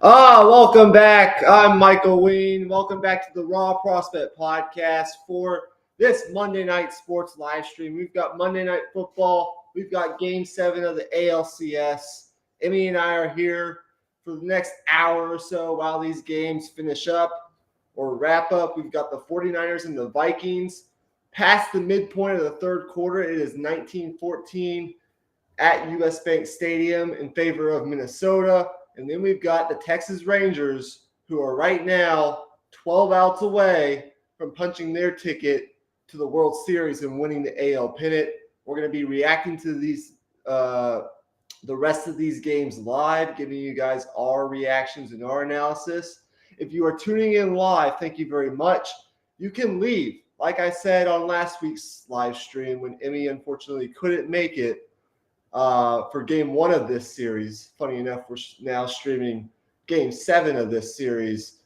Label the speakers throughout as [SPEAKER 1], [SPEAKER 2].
[SPEAKER 1] Welcome back. I'm Michael Ween. Welcome back to the Raw Prospect Podcast for this Monday Night Sports live stream. We've got Monday Night Football. We've got Game 7 of the ALCS. Emmy and I are here for the next hour or so while these games finish up or wrap up. We've got the 49ers and the Vikings. Past the midpoint of the third quarter, it is 19-14 at US Bank Stadium in favor of Minnesota. And then we've got the Texas Rangers, who are right now 12 outs away from punching their ticket to the World Series and winning the AL pennant. We're going to be reacting to these the rest of these games live, giving you guys our reactions and our analysis. If you are tuning in live, thank you very much. You can leave, like I said on last week's live stream when Emmy unfortunately couldn't make it, for Game 1 of this series. Funny enough, we're now streaming Game 7 of this series.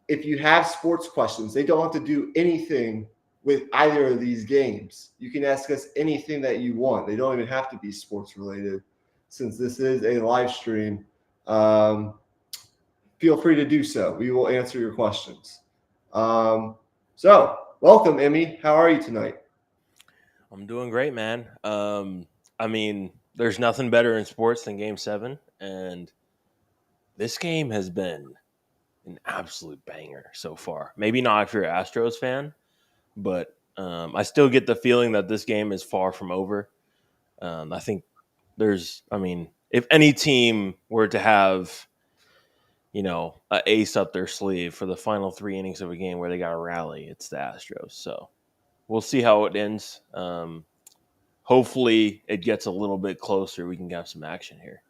[SPEAKER 1] If you have sports questions, they don't have to do anything with either of these games. You can ask us anything that you want. They don't even have to be sports related. Since this is a live stream, feel free to do so. We will answer your questions. So, welcome, Emmy. How are you tonight?
[SPEAKER 2] I'm doing great, man. There's nothing better in sports than Game 7, and this game has been an absolute banger so far. Maybe not if you're an Astros fan, but I still get the feeling that this game is far from over. I think if any team were to have, an ace up their sleeve for the final 3 innings of a game where they got to rally, it's the Astros. So we'll see how it ends. Hopefully it gets a little bit closer. We can have some action here.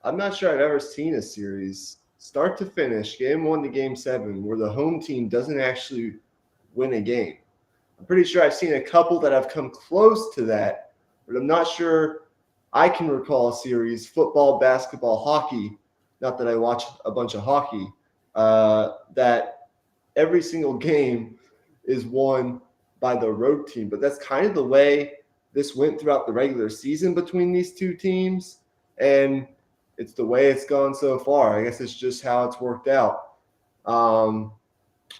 [SPEAKER 1] I'm not sure I've ever seen a series start to finish, Game 1 to Game 7, where the home team doesn't actually win a game. I'm pretty sure I've seen a couple that have come close to that, but I'm not sure I can recall a series, football, basketball, hockey, not that I watch a bunch of hockey, that every single game is won by the road team. But that's kind of the way this went throughout the regular season between these two teams, and it's the way it's gone so far. I guess it's just how it's worked out.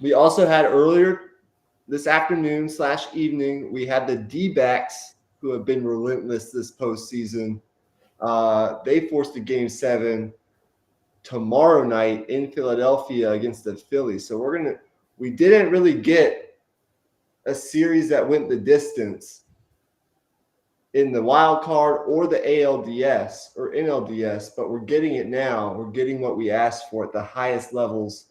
[SPEAKER 1] We also had earlier this afternoon / evening, we had the D-backs who have been relentless this postseason. They forced a Game 7 tomorrow night in Philadelphia against the Phillies. So we didn't really get a series that went the distance in the wild card or the ALDS or NLDS, but we're getting it now. We're getting what we asked for at the highest levels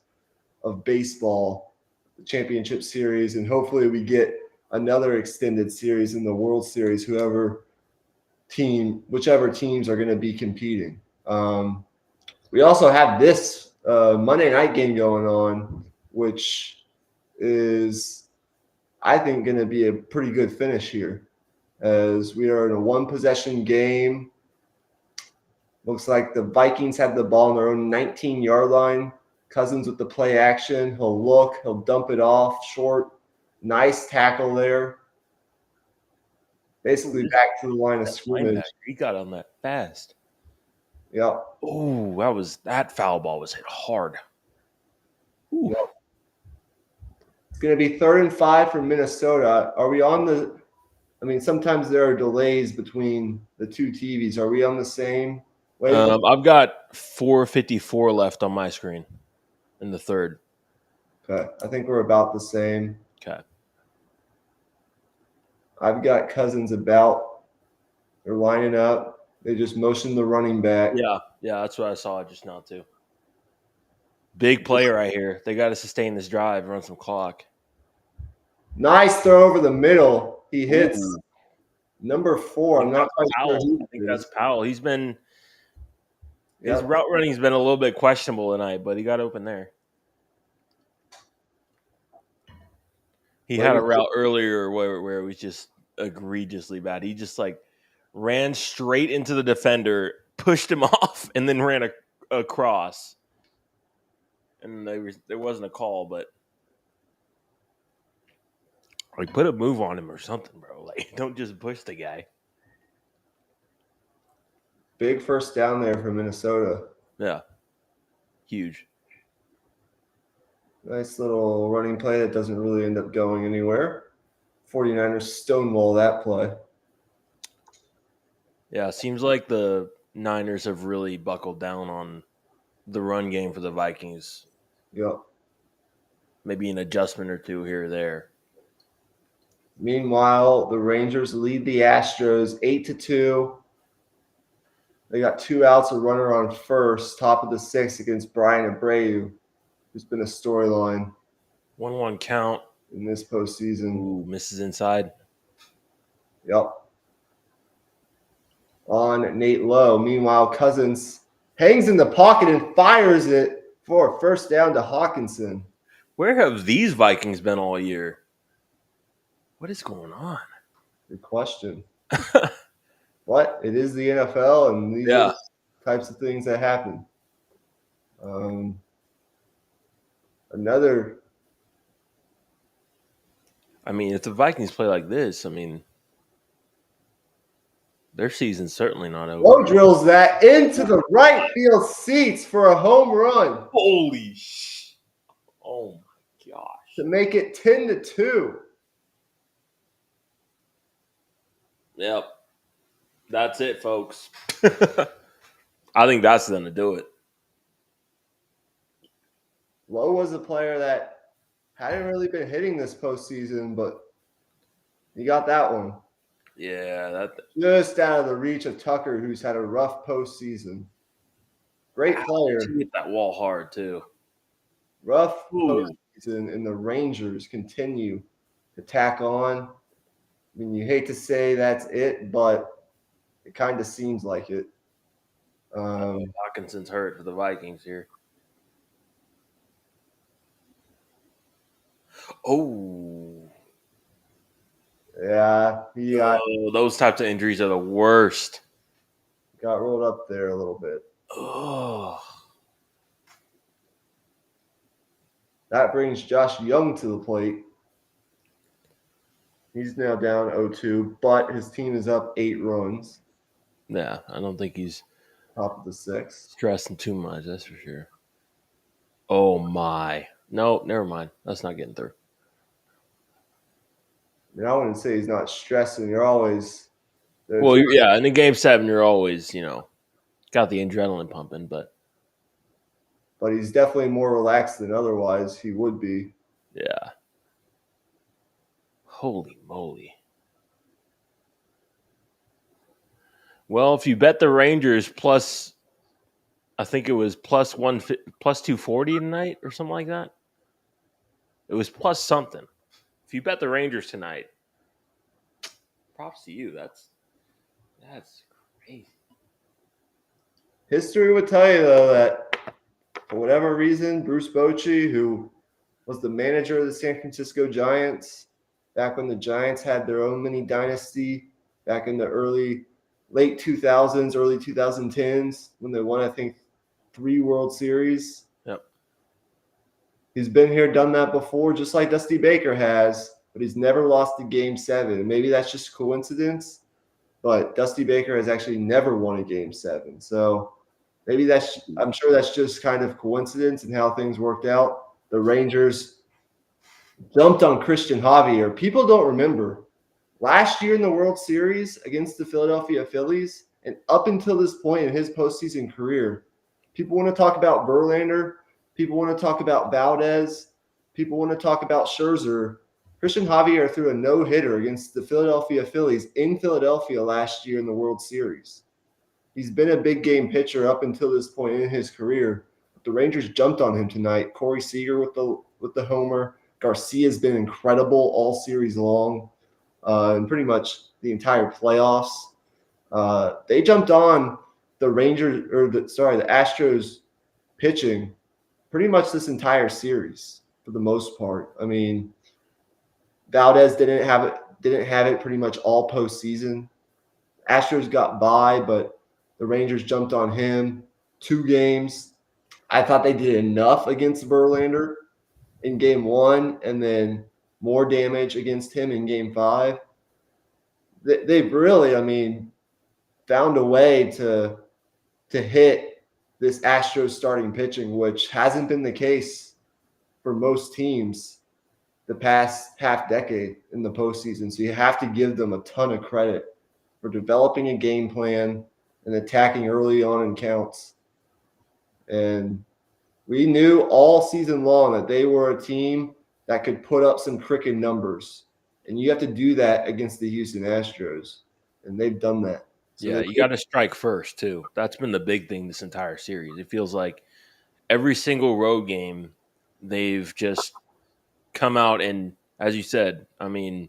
[SPEAKER 1] of baseball, the championship series, and hopefully we get another extended series in the World Series, whichever teams are going to be competing. We also have this Monday night game going on, which is, I think, going to be a pretty good finish here, as we are in a one-possession game. Looks like the Vikings have the ball on their own 19-yard line. Cousins with the play action. He'll dump it off short. Nice tackle there. Basically back to the line of scrimmage.
[SPEAKER 2] He got on that fast.
[SPEAKER 1] Yep.
[SPEAKER 2] Oh, that foul ball was hit hard.
[SPEAKER 1] Yep. It's going to be 3rd and 5 for Minnesota. Are we on the – sometimes there are delays between the two TVs. Are we on the same wavelength?
[SPEAKER 2] I've got 4:54 left on my screen in the third.
[SPEAKER 1] Okay. I think we're about the same.
[SPEAKER 2] Okay.
[SPEAKER 1] I've got Cousins about. They're lining up. They just motioned the running back.
[SPEAKER 2] Yeah, that's what I saw just now too. Big play right here. They got to sustain this drive, run some clock.
[SPEAKER 1] Nice throw over the middle. He hits number 4. I'm not quite sure.
[SPEAKER 2] I think that's Powell. His route running's been a little bit questionable tonight, but he got open there. He had a route earlier where it was just egregiously bad. He just ran straight into the defender, pushed him off, and then ran across. And there wasn't a call, but put a move on him or something, bro. Don't just push the guy.
[SPEAKER 1] Big first down there for Minnesota.
[SPEAKER 2] Yeah. Huge.
[SPEAKER 1] Nice little running play that doesn't really end up going anywhere. 49ers stonewall that play.
[SPEAKER 2] Yeah, seems like the Niners have really buckled down on the run game for the Vikings.
[SPEAKER 1] Yep.
[SPEAKER 2] Maybe an adjustment or two here or there.
[SPEAKER 1] Meanwhile, the Rangers lead the Astros 8-2. They got 2 outs, a runner on first, top of the 6th against Brian Abreu, who's been a storyline
[SPEAKER 2] 1-1 count.
[SPEAKER 1] in this postseason.
[SPEAKER 2] Ooh, misses inside.
[SPEAKER 1] Yep. On Nate Lowe. Meanwhile, Cousins hangs in the pocket and fires it for a first down to Hawkinson.
[SPEAKER 2] Where have these Vikings been all year? What is going on?
[SPEAKER 1] Good question. But it is the NFL, and these are the types of things that happen. Another.
[SPEAKER 2] I mean, if the Vikings play like this, I mean, their season's certainly not over.
[SPEAKER 1] Lowe drills that into the right field seats for a home run.
[SPEAKER 2] Holy sh! Oh my gosh!
[SPEAKER 1] To make it 10-2.
[SPEAKER 2] Yep, that's it, folks. I think that's going to do it.
[SPEAKER 1] Lowe was a player that hadn't really been hitting this postseason, but he got that one.
[SPEAKER 2] Yeah, that
[SPEAKER 1] Just out of the reach of Tucker, who's had a rough postseason. Great player.
[SPEAKER 2] He hit that wall hard too.
[SPEAKER 1] Rough postseason, and the Rangers continue to tack on. I mean, you hate to say that's it, but it kind of seems like it.
[SPEAKER 2] Hawkinson's hurt for the Vikings here. Oh.
[SPEAKER 1] Yeah, he got
[SPEAKER 2] those types of injuries are the worst.
[SPEAKER 1] Got rolled up there a little bit.
[SPEAKER 2] Oh.
[SPEAKER 1] That brings Josh Young to the plate. He's now down 0-2, but his team is up 8 runs.
[SPEAKER 2] Yeah, I don't think he's
[SPEAKER 1] top of the 6th.
[SPEAKER 2] Stressing too much, that's for sure. Oh my. No, never mind. That's not getting through.
[SPEAKER 1] I mean, I wouldn't say he's not stressing. You're always
[SPEAKER 2] well, yeah, and in Game 7, you're always, got the adrenaline pumping, but
[SPEAKER 1] he's definitely more relaxed than otherwise he would be.
[SPEAKER 2] Yeah. Holy moly. Well, if you bet the Rangers plus, I think it was plus 240 tonight or something like that. It was plus something. If you bet the Rangers tonight, props to you. That's crazy.
[SPEAKER 1] History would tell you, though, that for whatever reason, Bruce Bochy, who was the manager of the San Francisco Giants back when the Giants had their own mini dynasty back in the late 2000s, early 2010s, when they won, I think, 3 World Series.
[SPEAKER 2] Yep.
[SPEAKER 1] He's been here, done that before, just like Dusty Baker has, but he's never lost a Game 7. Maybe that's just coincidence, but Dusty Baker has actually never won a Game 7. So maybe I'm sure that's just kind of coincidence and how things worked out. The Rangers jumped on Christian Javier. People don't remember. Last year in the World Series against the Philadelphia Phillies, and up until this point in his postseason career, people want to talk about Verlander. People want to talk about Valdez. People want to talk about Scherzer. Christian Javier threw a no-hitter against the Philadelphia Phillies in Philadelphia last year in the World Series. He's been a big game pitcher up until this point in his career. But the Rangers jumped on him tonight. Corey Seager with the homer. Garcia's been incredible all series long, and pretty much the entire playoffs. They jumped on the Astros pitching pretty much this entire series for the most part. I mean, Valdez didn't have it pretty much all postseason. Astros got by, but the Rangers jumped on him 2 games. I thought they did enough against Verlander in Game 1, and then more damage against him in Game 5. They've really, found a way to hit this Astros starting pitching, which hasn't been the case for most teams the past half decade in the postseason. So you have to give them a ton of credit for developing a game plan and attacking early on in counts. And we knew all season long that they were a team that could put up some cricket numbers. And you have to do that against the Houston Astros. And they've done that. So
[SPEAKER 2] Yeah, you got to strike first too. That's been the big thing this entire series. It feels like every single road game, they've just come out and, as you said, I mean,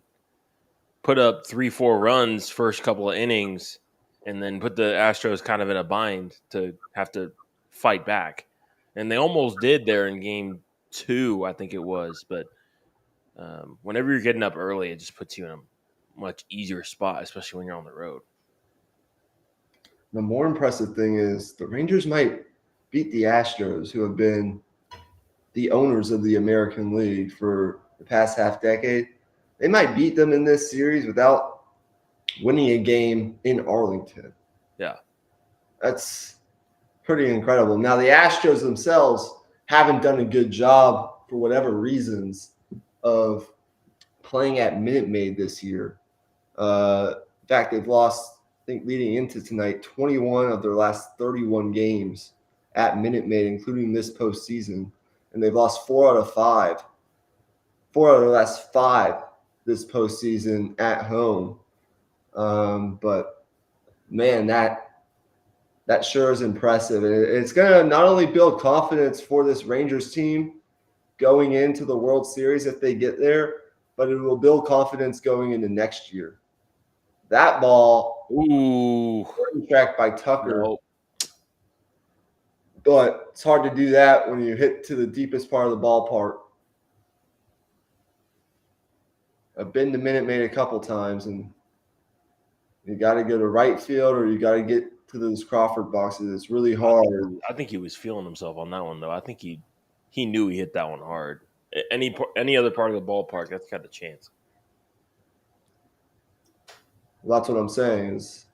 [SPEAKER 2] put up 3-4 runs first couple of innings, and then put the Astros kind of in a bind to have to fight back. And they almost did there in game 2, I think it was. But whenever you're getting up early, it just puts you in a much easier spot, especially when you're on the road.
[SPEAKER 1] the more impressive thing is the Rangers might beat the Astros, who have been the owners of the American League for the past half decade. They might beat them in this series without winning a game in Arlington.
[SPEAKER 2] Yeah.
[SPEAKER 1] That's pretty incredible. Now, the Astros themselves haven't done a good job for whatever reasons of playing at Minute Maid this year. In fact, they've lost, I think, leading into tonight, 21 of their last 31 games at Minute Maid, including this postseason. And they've lost 4 out of 5. 4 out of the last 5 this postseason at home. But, man, that sure is impressive. And it's going to not only build confidence for this Rangers team going into the World Series if they get there, but it will build confidence going into next year. That ball, tracked by Tucker.
[SPEAKER 2] Nope.
[SPEAKER 1] But it's hard to do that when you hit to the deepest part of the ballpark. I've been to Minute Maid a couple times, and you got to go to right field or you got to get to those Crawford boxes. It's really hard.
[SPEAKER 2] I think he was feeling himself on that one, though. I think he knew he hit that one hard. Any other part of the ballpark, that's got a chance.
[SPEAKER 1] Well, that's what I'm saying. It's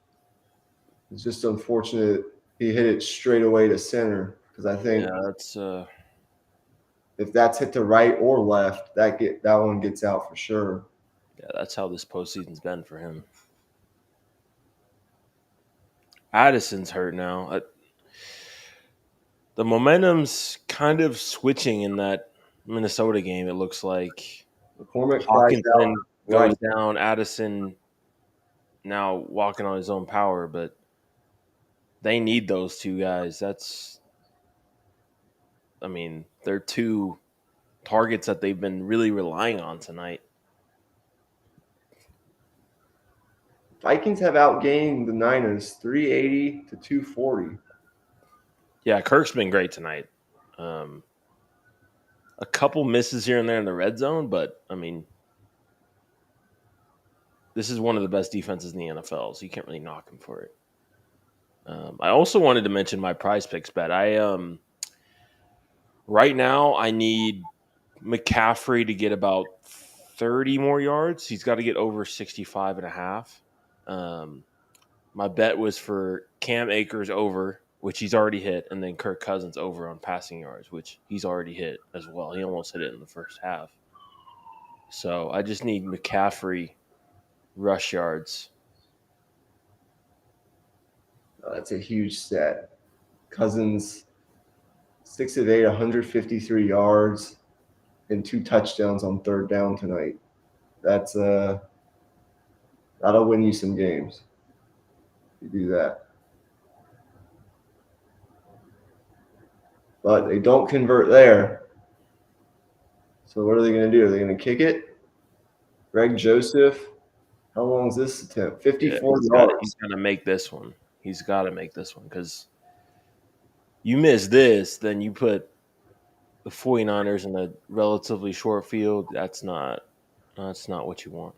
[SPEAKER 1] just unfortunate he hit it straight away to center, because I think
[SPEAKER 2] that's
[SPEAKER 1] if that's hit to right or left, that one gets out for sure.
[SPEAKER 2] Yeah, that's how this postseason's been for him. Addison's hurt now. The momentum's kind of switching in that Minnesota game. It looks like
[SPEAKER 1] McCormick
[SPEAKER 2] Hawkinson goes down. Addison now walking on his own power, but they need those two guys. They're two targets that they've been really relying on tonight.
[SPEAKER 1] Vikings have outgained the Niners 380 to 240.
[SPEAKER 2] Yeah, Kirk's been great tonight. A couple misses here and there in the red zone, but this is one of the best defenses in the NFL, so you can't really knock him for it. I also wanted to mention my Prize Picks bet. Right now I need McCaffrey to get about 30 more yards. He's got to get over 65.5. My bet was for Cam Akers over, which he's already hit, and then Kirk Cousins over on passing yards, which he's already hit as well. He almost hit it in the first half. So I just need McCaffrey rush yards.
[SPEAKER 1] That's a huge set. Cousins, 6 of 8, 153 yards, and 2 touchdowns on third down tonight. That'll win you some games. You do that. But they don't convert there. So what are they going to do? Are they going to kick it? Greg Joseph, how long is this attempt? 54 yards.
[SPEAKER 2] He's going to make this one. He's got to make this one because you miss this, then you put the 49ers in a relatively short field. That's not what you want.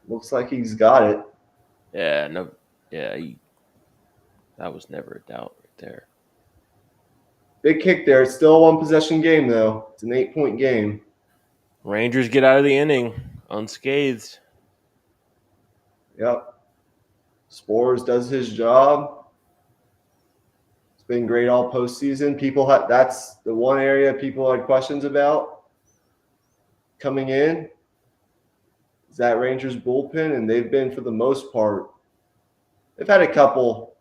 [SPEAKER 1] Looks like he's got it.
[SPEAKER 2] Yeah, no, yeah, that was never a doubt right there.
[SPEAKER 1] Big kick there. It's still a 1-possession game, though. It's an 8-point game.
[SPEAKER 2] Rangers get out of the inning unscathed. Yep.
[SPEAKER 1] Spores does his job. It's been great all postseason. That's the one area people had questions about coming in. Is that Rangers bullpen, and they've been, for the most part, they've had a couple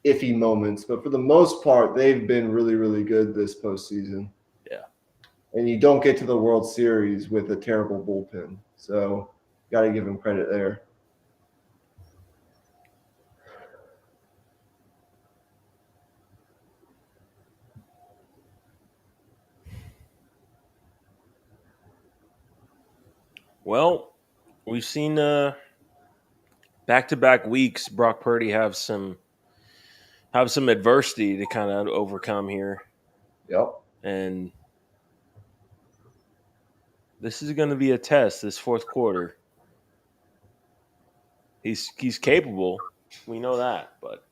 [SPEAKER 1] iffy moments, but for the most part, they've been really, really good this postseason.
[SPEAKER 2] Yeah.
[SPEAKER 1] And you don't get to the World Series with a terrible bullpen. So got to give them credit there.
[SPEAKER 2] Well, we've seen back-to-back weeks Brock Purdy have some adversity to kind of overcome here.
[SPEAKER 1] Yep.
[SPEAKER 2] And this is going to be a test this fourth quarter. He's capable. We know that, but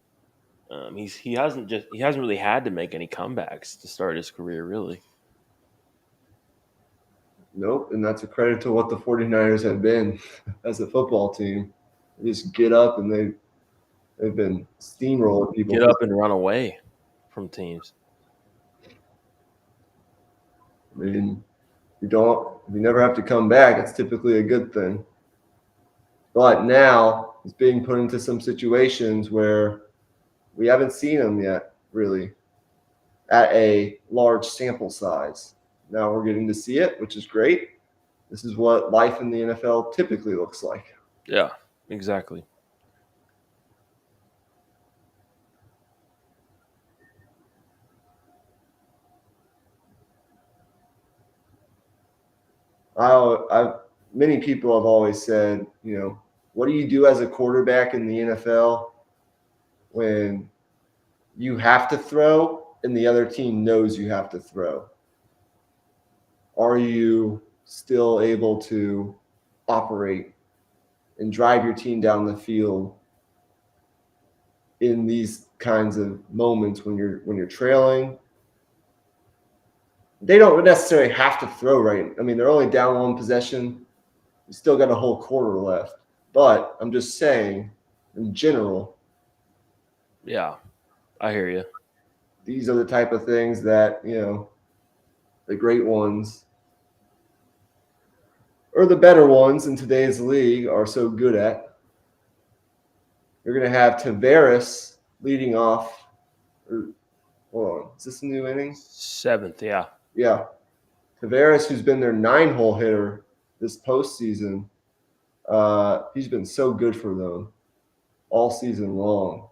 [SPEAKER 2] he hasn't really had to make any comebacks to start his career, really.
[SPEAKER 1] Nope, and that's a credit to what the 49ers have been as a football team. They just get up and they've been steamrolling people.
[SPEAKER 2] Get up and run away from teams.
[SPEAKER 1] I mean, if you never have to come back, it's typically a good thing. But now he's being put into some situations where we haven't seen him yet, really, at a large sample size. Now we're getting to see it, which is great. This is what life in the NFL typically looks like.
[SPEAKER 2] Yeah, exactly.
[SPEAKER 1] Many people have always said, what do you do as a quarterback in the NFL when you have to throw and the other team knows you have to throw? Are you still able to operate and drive your team down the field in these kinds of moments when you're trailing? They don't necessarily have to throw, right? I mean, they're only down one possession. You still got a whole quarter left. But I'm just saying, in general.
[SPEAKER 2] Yeah, I hear you.
[SPEAKER 1] These are the type of things that, the great ones or the better ones in today's league are so good at. You're going to have Tavares leading off. Hold on. Is this a new inning?
[SPEAKER 2] 7th, yeah.
[SPEAKER 1] Yeah. Tavares, who's been their 9-hole hitter this postseason, he's been so good for them all season long,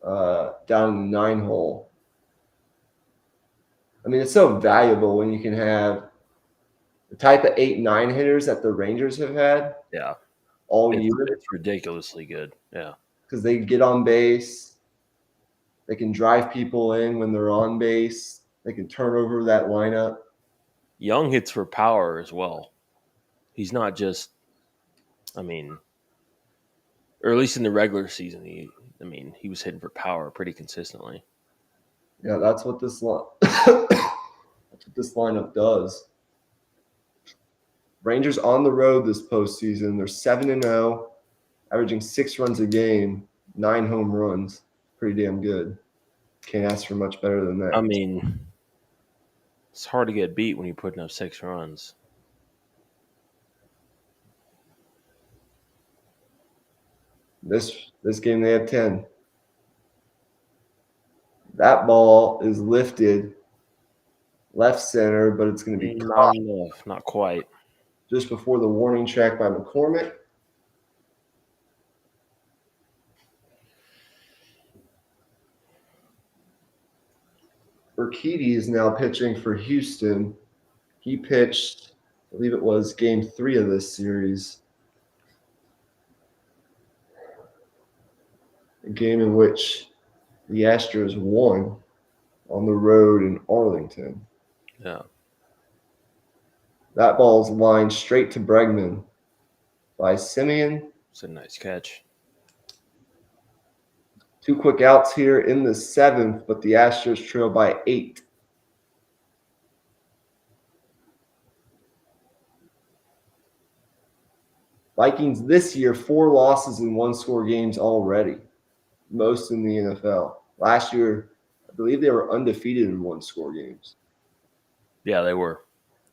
[SPEAKER 1] down in the 9-hole. I mean, it's so valuable when you can have the type of 8-9 hitters that the Rangers have had.
[SPEAKER 2] Yeah.
[SPEAKER 1] All year.
[SPEAKER 2] It's ridiculously good. Yeah.
[SPEAKER 1] Because they get on base. They can drive people in when they're on base. They can turn over that lineup.
[SPEAKER 2] Young hits for power as well. He's not just, or at least in the regular season, he was hitting for power pretty consistently.
[SPEAKER 1] Yeah, that's what this lineup does. Rangers on the road this postseason. They're 7-0, averaging 6 runs a game, 9 home runs. Pretty damn good. Can't ask for much better than that.
[SPEAKER 2] It's hard to get beat when you're putting up 6 runs.
[SPEAKER 1] This game they have 10. That ball is lifted left center, but it's going to be
[SPEAKER 2] not enough, not quite.
[SPEAKER 1] Just before the warning track by McCormick. Urquidy is now pitching for Houston. He pitched, I believe it was game 3 of this series. A game in which the Astros won on the road in Arlington.
[SPEAKER 2] Yeah.
[SPEAKER 1] That ball's lined straight to Bregman by Simeon.
[SPEAKER 2] It's a nice catch.
[SPEAKER 1] 2 quick outs here in the 7th, but the Astros trail by 8. Vikings this year, 4 losses in 1-score games already. Most in the NFL. Last year, I believe they were undefeated in one-score games.
[SPEAKER 2] Yeah, they were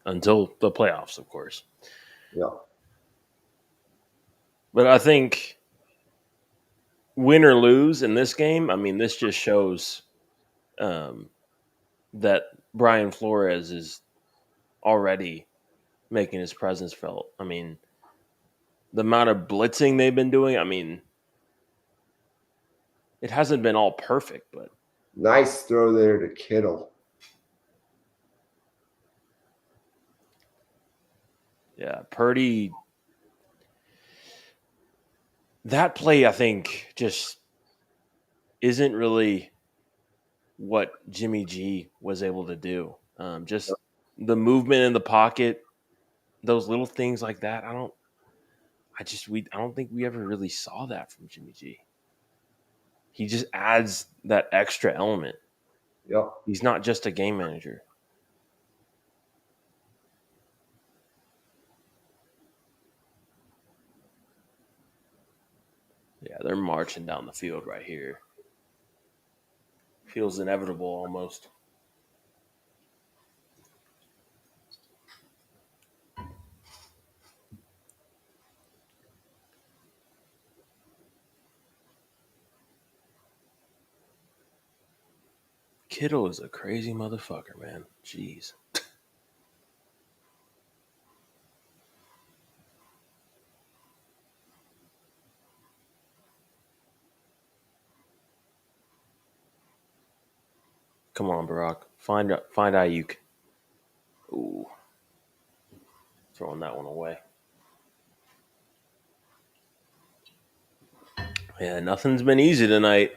[SPEAKER 2] until the playoffs, of course.
[SPEAKER 1] Yeah.
[SPEAKER 2] But I think win or lose in this game, I mean, this just shows um, that Brian Flores is already making his presence felt. I mean, the amount of blitzing they've been doing, I mean, it hasn't been all perfect, but
[SPEAKER 1] Nice throw there to Kittle.
[SPEAKER 2] yeah, Purdy. That play, I think, just isn't really what Jimmy G was able to do. Just the movement in the pocket, those little things like that. I don't think we ever really saw that from Jimmy G. He just adds that extra element.
[SPEAKER 1] Yep.
[SPEAKER 2] He's not just a game manager. Yeah, they're marching down the field right here. Feels inevitable almost. Kittle is a crazy motherfucker, man. Jeez. Come on, Barack. Find Ayuk. Ooh. Throwing that one away. Yeah, nothing's been easy tonight.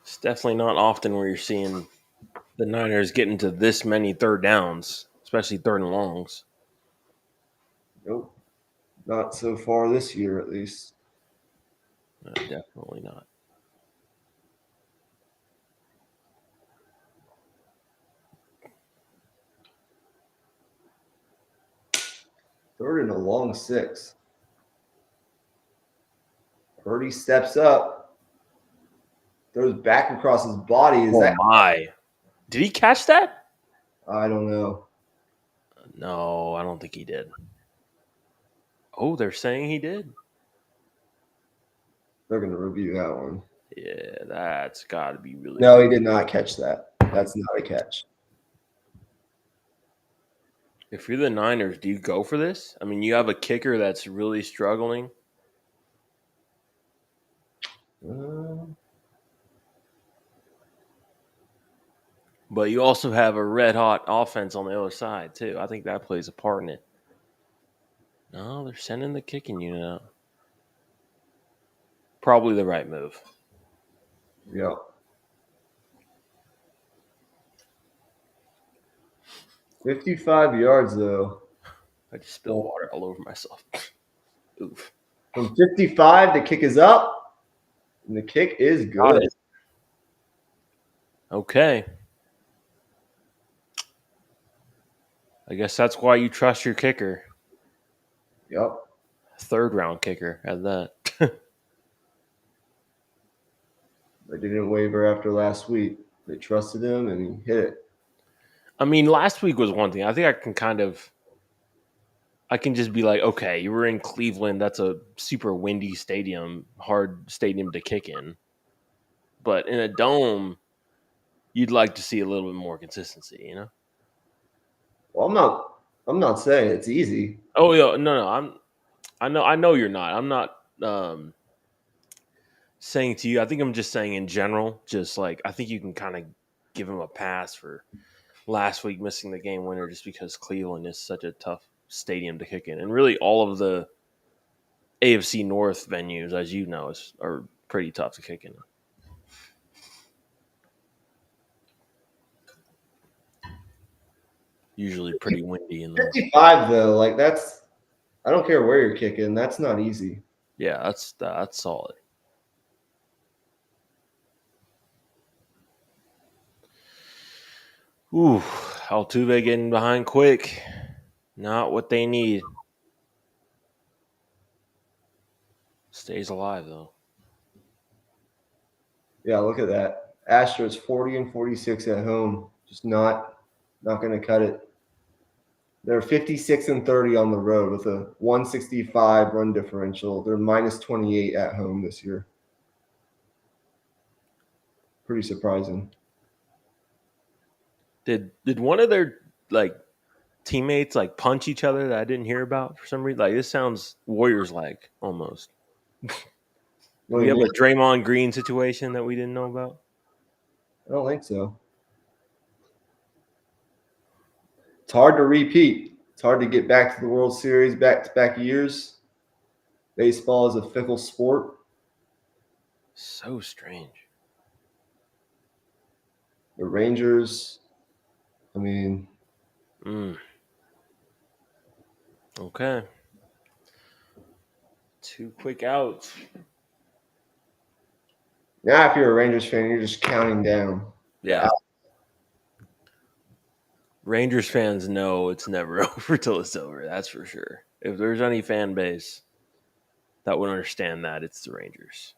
[SPEAKER 2] It's definitely not often where you're seeing the Niners getting to this many third downs, especially third and longs.
[SPEAKER 1] Nope. Not so far this year, at least.
[SPEAKER 2] Definitely not.
[SPEAKER 1] Third and a long 6. Purdy steps up, throws back across his body. Is that?
[SPEAKER 2] My. Did he catch that?
[SPEAKER 1] I don't know.
[SPEAKER 2] No, I don't think he did. Oh, they're saying he did.
[SPEAKER 1] They're going to review that one.
[SPEAKER 2] Yeah, that's got to be really.
[SPEAKER 1] No, he did not catch that. That's not a catch.
[SPEAKER 2] If you're the Niners, do you go for this? I mean, you have a kicker that's really struggling. But you also have a red hot offense on the other side, too. I think that plays a part in it. No, they're sending the kicking unit out. Probably the right move.
[SPEAKER 1] Yeah. 55 yards, though.
[SPEAKER 2] I just spilled water all over myself. Oof.
[SPEAKER 1] From 55, the kick is up, and the kick is good.
[SPEAKER 2] Okay. I guess that's why you trust your kicker.
[SPEAKER 1] Yep.
[SPEAKER 2] Third round kicker at that.
[SPEAKER 1] They didn't waver after last week. They trusted him, and he hit it.
[SPEAKER 2] I mean, last week was one thing. I think I can just be like, okay, you were in Cleveland. That's a super windy stadium, hard stadium to kick in. But in a dome, you'd like to see a little bit more consistency, you know?
[SPEAKER 1] Well, I'm not saying it's easy.
[SPEAKER 2] Oh yeah, no. I know you're not. I'm not saying to you. I think I'm just saying in general. Just like I think you can kind of give him a pass for last week missing the game winner just because Cleveland is such a tough stadium to kick in, and really all of the AFC North venues, as you know, are pretty tough to kick in. Usually pretty windy in those.
[SPEAKER 1] 55, though, like that's – I don't care where you're kicking. That's not easy.
[SPEAKER 2] Yeah, that's solid. Ooh, Altuve getting behind quick. Not what they need. Stays alive though.
[SPEAKER 1] Yeah, look at that. Astros 40-46 at home. Just not going to cut it. They're 56-30 on the road with a 165 run differential. They're minus 28 at home this year. Pretty surprising.
[SPEAKER 2] Did one of their teammates punch each other that I didn't hear about for some reason? This sounds Warriors like almost. Do we have a Draymond Green situation that we didn't know about?
[SPEAKER 1] I don't think so. It's hard to repeat. It's hard to get back to the World Series back-to-back years. Baseball is a fickle sport.
[SPEAKER 2] So strange.
[SPEAKER 1] The Rangers,
[SPEAKER 2] Okay. 2 quick outs.
[SPEAKER 1] Now, if you're a Rangers fan, you're just counting down.
[SPEAKER 2] Yeah. Rangers fans know it's never over till it's over. That's for sure. If there's any fan base that would understand that, it's the Rangers.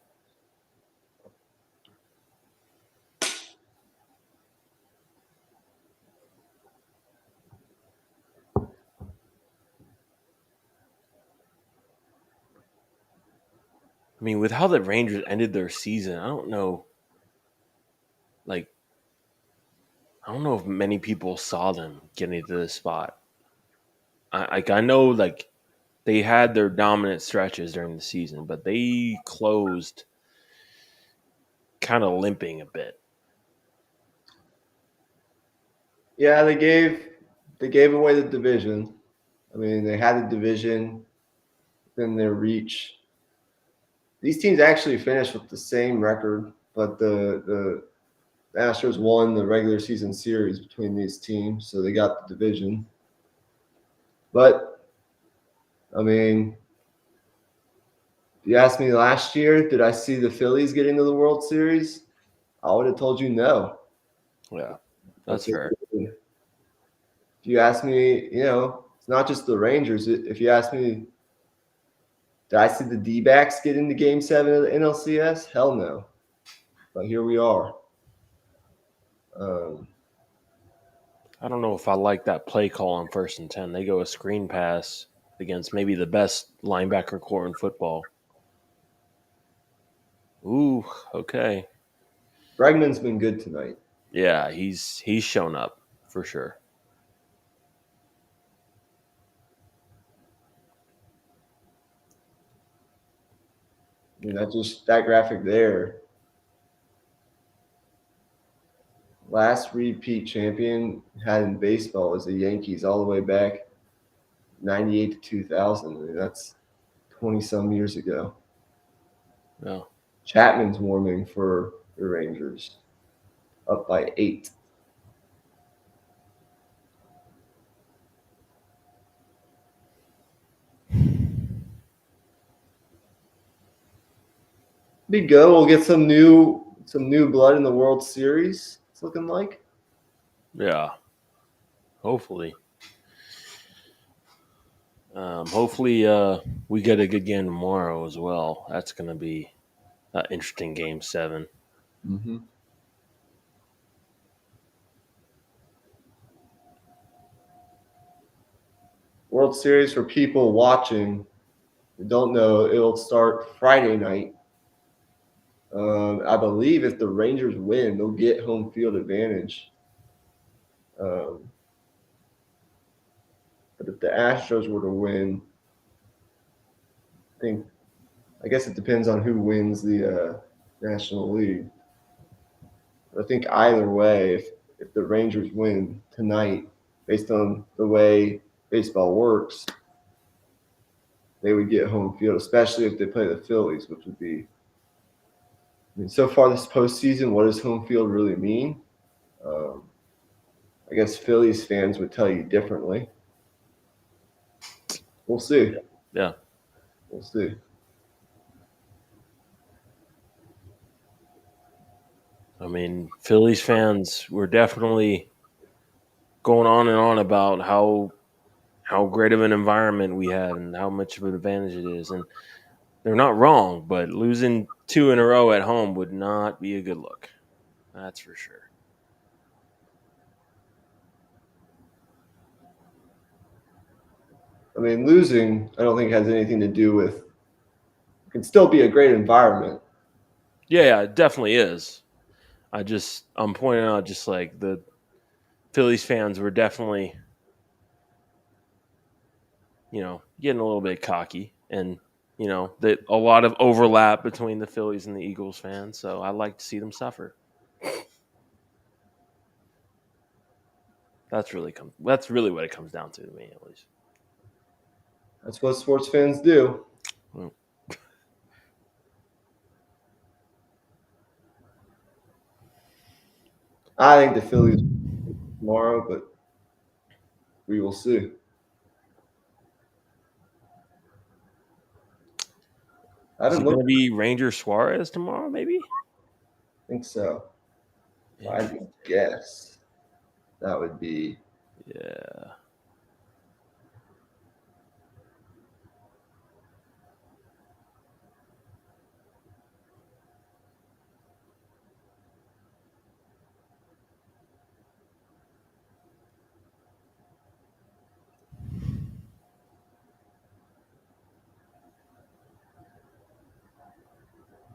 [SPEAKER 2] With how the Rangers ended their season, I don't know. I don't know if many people saw them getting to this spot. I know they had their dominant stretches during the season, but they closed kind of limping a bit.
[SPEAKER 1] Yeah, they gave away the division. They had the division within their reach. These teams actually finished with the same record, but the Astros won the regular season series between these teams, so they got the division. But, if you asked me last year, did I see the Phillies getting to the World Series? I would have told you no.
[SPEAKER 2] Yeah, that's fair.
[SPEAKER 1] If you ask me, it's not just the Rangers. If you ask me, did I see the D-backs get into Game 7 of the NLCS? Hell no. But here we are.
[SPEAKER 2] I don't know if I like that play call on 1st and 10. They go a screen pass against maybe the best linebacker core in football. Ooh, okay.
[SPEAKER 1] Bregman's been good tonight.
[SPEAKER 2] Yeah, he's shown up for sure.
[SPEAKER 1] That graphic there. Last repeat champion had in baseball was the Yankees all the way back 98 to 2000. That's 20-some years ago.
[SPEAKER 2] Yeah.
[SPEAKER 1] Chapman's warming for the Rangers, up by 8. Be good. We'll get some new blood in the World Series. It's looking like.
[SPEAKER 2] Yeah. Hopefully. Hopefully we get a good game tomorrow as well. That's going to be an interesting Game 7.
[SPEAKER 1] Mm-hmm. World Series, for people watching who don't know, it'll start Friday night. I believe if the Rangers win, they'll get home field advantage. But if the Astros were to win, I guess it depends on who wins the National League. But I think either way, if the Rangers win tonight, based on the way baseball works, they would get home field, especially if they play the Phillies, which would be. So far this postseason, what does home field really mean? I guess Phillies fans would tell you differently. We'll see.
[SPEAKER 2] Yeah.
[SPEAKER 1] We'll see.
[SPEAKER 2] Phillies fans were definitely going on and on about how great of an environment we have and how much of an advantage it is. And they're not wrong, but losing 2 in a row at home would not be a good look. That's for sure.
[SPEAKER 1] I mean, losing, I don't think has anything to do with. It can still be a great environment.
[SPEAKER 2] Yeah, it definitely is. I'm pointing out just like the Phillies fans were definitely, getting a little bit cocky, and that a lot of overlap between the Phillies and the Eagles fans. So I like to see them suffer. That's really what it comes down to me, at least.
[SPEAKER 1] That's what sports fans do.
[SPEAKER 2] Well,
[SPEAKER 1] I think the Phillies tomorrow, but we will see. I
[SPEAKER 2] is
[SPEAKER 1] don't
[SPEAKER 2] it going
[SPEAKER 1] look.
[SPEAKER 2] to be Ranger Suarez tomorrow? Maybe.
[SPEAKER 1] I think so. If I had to guess, that would be.
[SPEAKER 2] Yeah.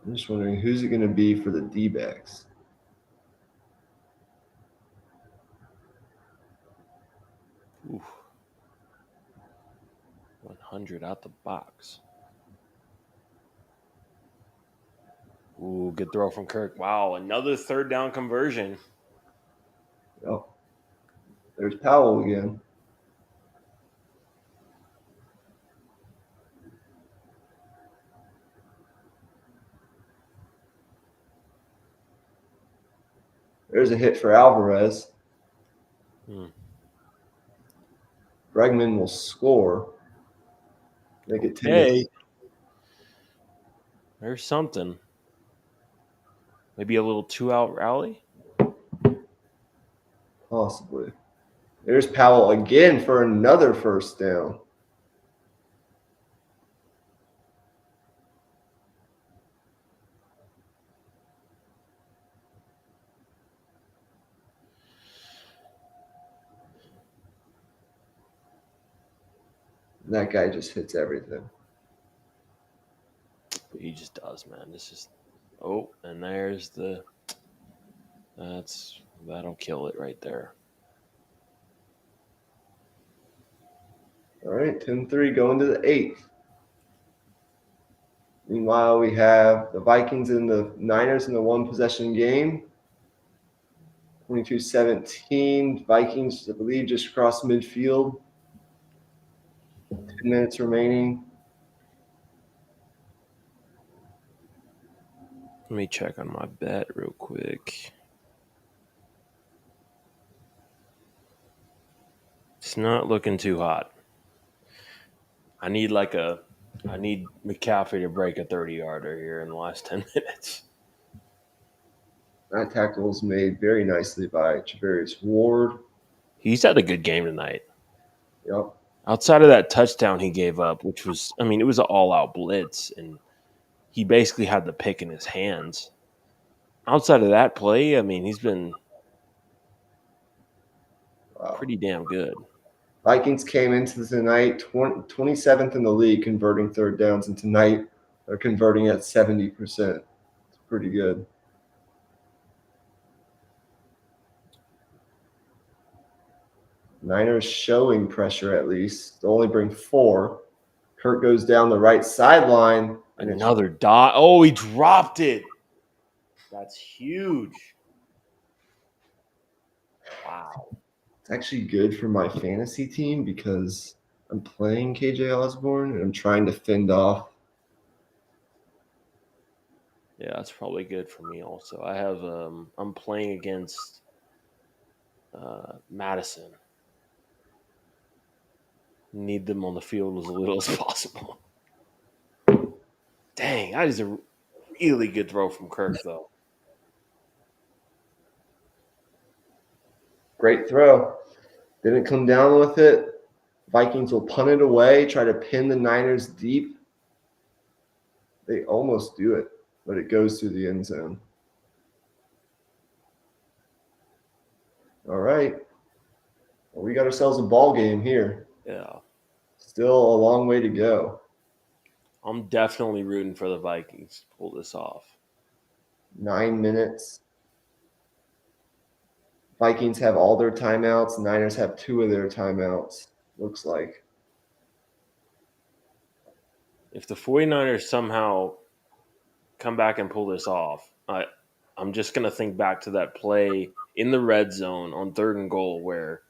[SPEAKER 1] I'm just wondering who's it going to be for the D-backs.
[SPEAKER 2] Oof. 100 out the box. Ooh, good throw from Kirk. Wow, another third down conversion.
[SPEAKER 1] Oh, there's Powell again. There's a hit for Alvarez. Bregman will score. Make it 10
[SPEAKER 2] Hey,
[SPEAKER 1] to
[SPEAKER 2] there's something. Maybe a little 2-out rally.
[SPEAKER 1] possibly. There's Powell again for another first down. And that guy just hits everything.
[SPEAKER 2] He just does, man. This is. Oh, and there's the. That'll kill it right there.
[SPEAKER 1] All right, 10-3 going to the 8th. Meanwhile, we have the Vikings and the Niners in the one-possession game. 22-17. Vikings, I believe, just crossed midfield. 10 minutes remaining.
[SPEAKER 2] Let me check on my bet real quick. It's not looking too hot. I need McCaffrey to break a 30-yarder here in the last 10 minutes.
[SPEAKER 1] That tackle was made very nicely by Javarius Ward.
[SPEAKER 2] He's had a good game tonight.
[SPEAKER 1] Yep.
[SPEAKER 2] Outside of that touchdown he gave up, which was, it was an all-out blitz, and he basically had the pick in his hands. Outside of that play, he's been pretty damn good.
[SPEAKER 1] Vikings came into tonight 27th in the league converting third downs, and tonight they're converting at 70%. It's pretty good. Niners showing pressure at least. They'll only bring 4. Kirk goes down the right sideline. And
[SPEAKER 2] Another dot. Oh, he dropped it. That's huge. Wow.
[SPEAKER 1] It's actually good for my fantasy team because I'm playing KJ Osborne and I'm trying to fend off.
[SPEAKER 2] Yeah, that's probably good for me also. I have I'm playing against Madison. Need them on the field as little as possible. Dang, that is a really good throw from Kirk, though.
[SPEAKER 1] Great throw. Didn't come down with it. Vikings will punt it away, try to pin the Niners deep. They almost do it, but it goes through the end zone. All right. Well, we got ourselves a ball game here.
[SPEAKER 2] Yeah.
[SPEAKER 1] Still a long way to go.
[SPEAKER 2] I'm definitely rooting for the Vikings to pull this off.
[SPEAKER 1] 9 minutes. Vikings have all their timeouts. Niners have 2 of their timeouts, looks like.
[SPEAKER 2] If the 49ers somehow come back and pull this off, I'm just going to think back to that play in the red zone on 3rd and goal where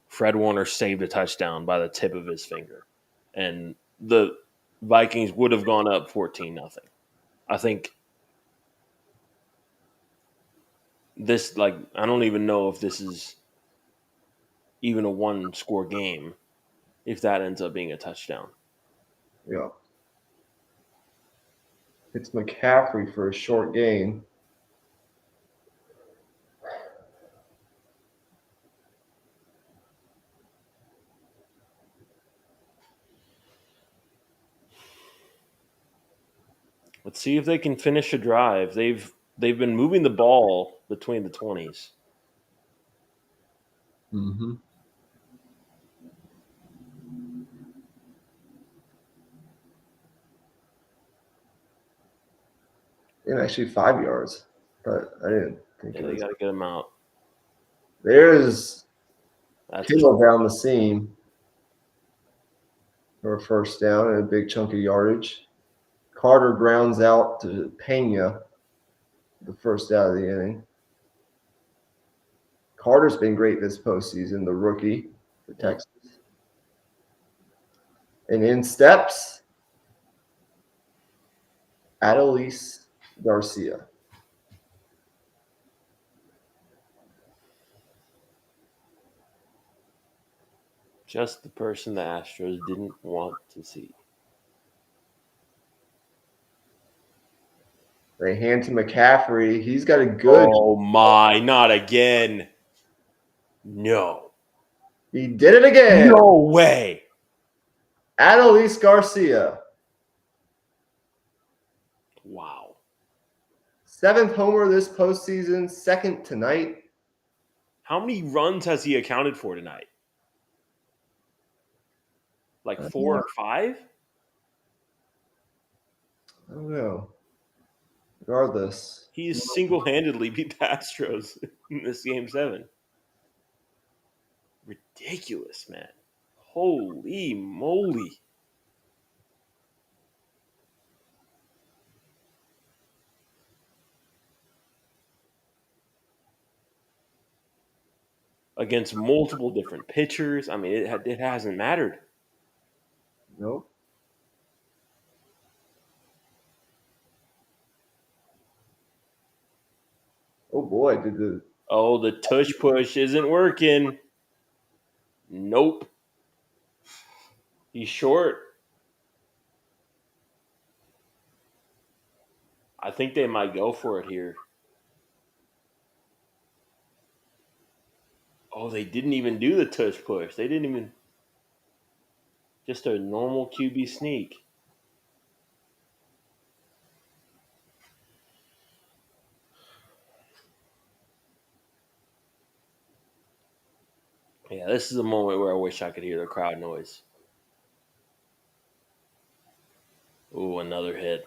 [SPEAKER 2] Fred Warner saved a touchdown by the tip of his finger. And the Vikings would have gone up 14-0. I think this, I don't even know if this is even a 1-score game if that ends up being a touchdown.
[SPEAKER 1] Yeah. It's McCaffrey for a short gain.
[SPEAKER 2] Let's see if they can finish a drive. They've been moving the ball between the 20s.
[SPEAKER 1] Mm-hmm. And actually 5 yards, but I didn't think it
[SPEAKER 2] They
[SPEAKER 1] was.
[SPEAKER 2] got to get them out.
[SPEAKER 1] There's
[SPEAKER 2] That's
[SPEAKER 1] Kittle down the seam for a first down and a big chunk of yardage. Carter grounds out to Pena, the first out of the inning. Carter's been great this postseason, the rookie for Texas. And in steps ALCS Garcia.
[SPEAKER 2] just the person the Astros didn't want to see.
[SPEAKER 1] They hand to McCaffrey. He's got a good.
[SPEAKER 2] Oh my, not again. No.
[SPEAKER 1] He did it again.
[SPEAKER 2] No way.
[SPEAKER 1] ALCS Garcia.
[SPEAKER 2] Wow.
[SPEAKER 1] 7th homer this postseason, 2nd tonight.
[SPEAKER 2] How many runs has he accounted for tonight? Like 4 or 5?
[SPEAKER 1] I don't know. Regardless.
[SPEAKER 2] He single-handedly beat the Astros in this Game 7. Ridiculous, man. Holy moly. Against multiple different pitchers. I mean, it hasn't mattered.
[SPEAKER 1] Nope. Oh boy, did the
[SPEAKER 2] Oh, the tush push isn't working. Nope. He's short. I think they might go for it here. Oh, they didn't even do the tush push. They didn't even. Just a normal QB sneak. Yeah, this is a moment where I wish I could hear the crowd noise. Ooh, another hit.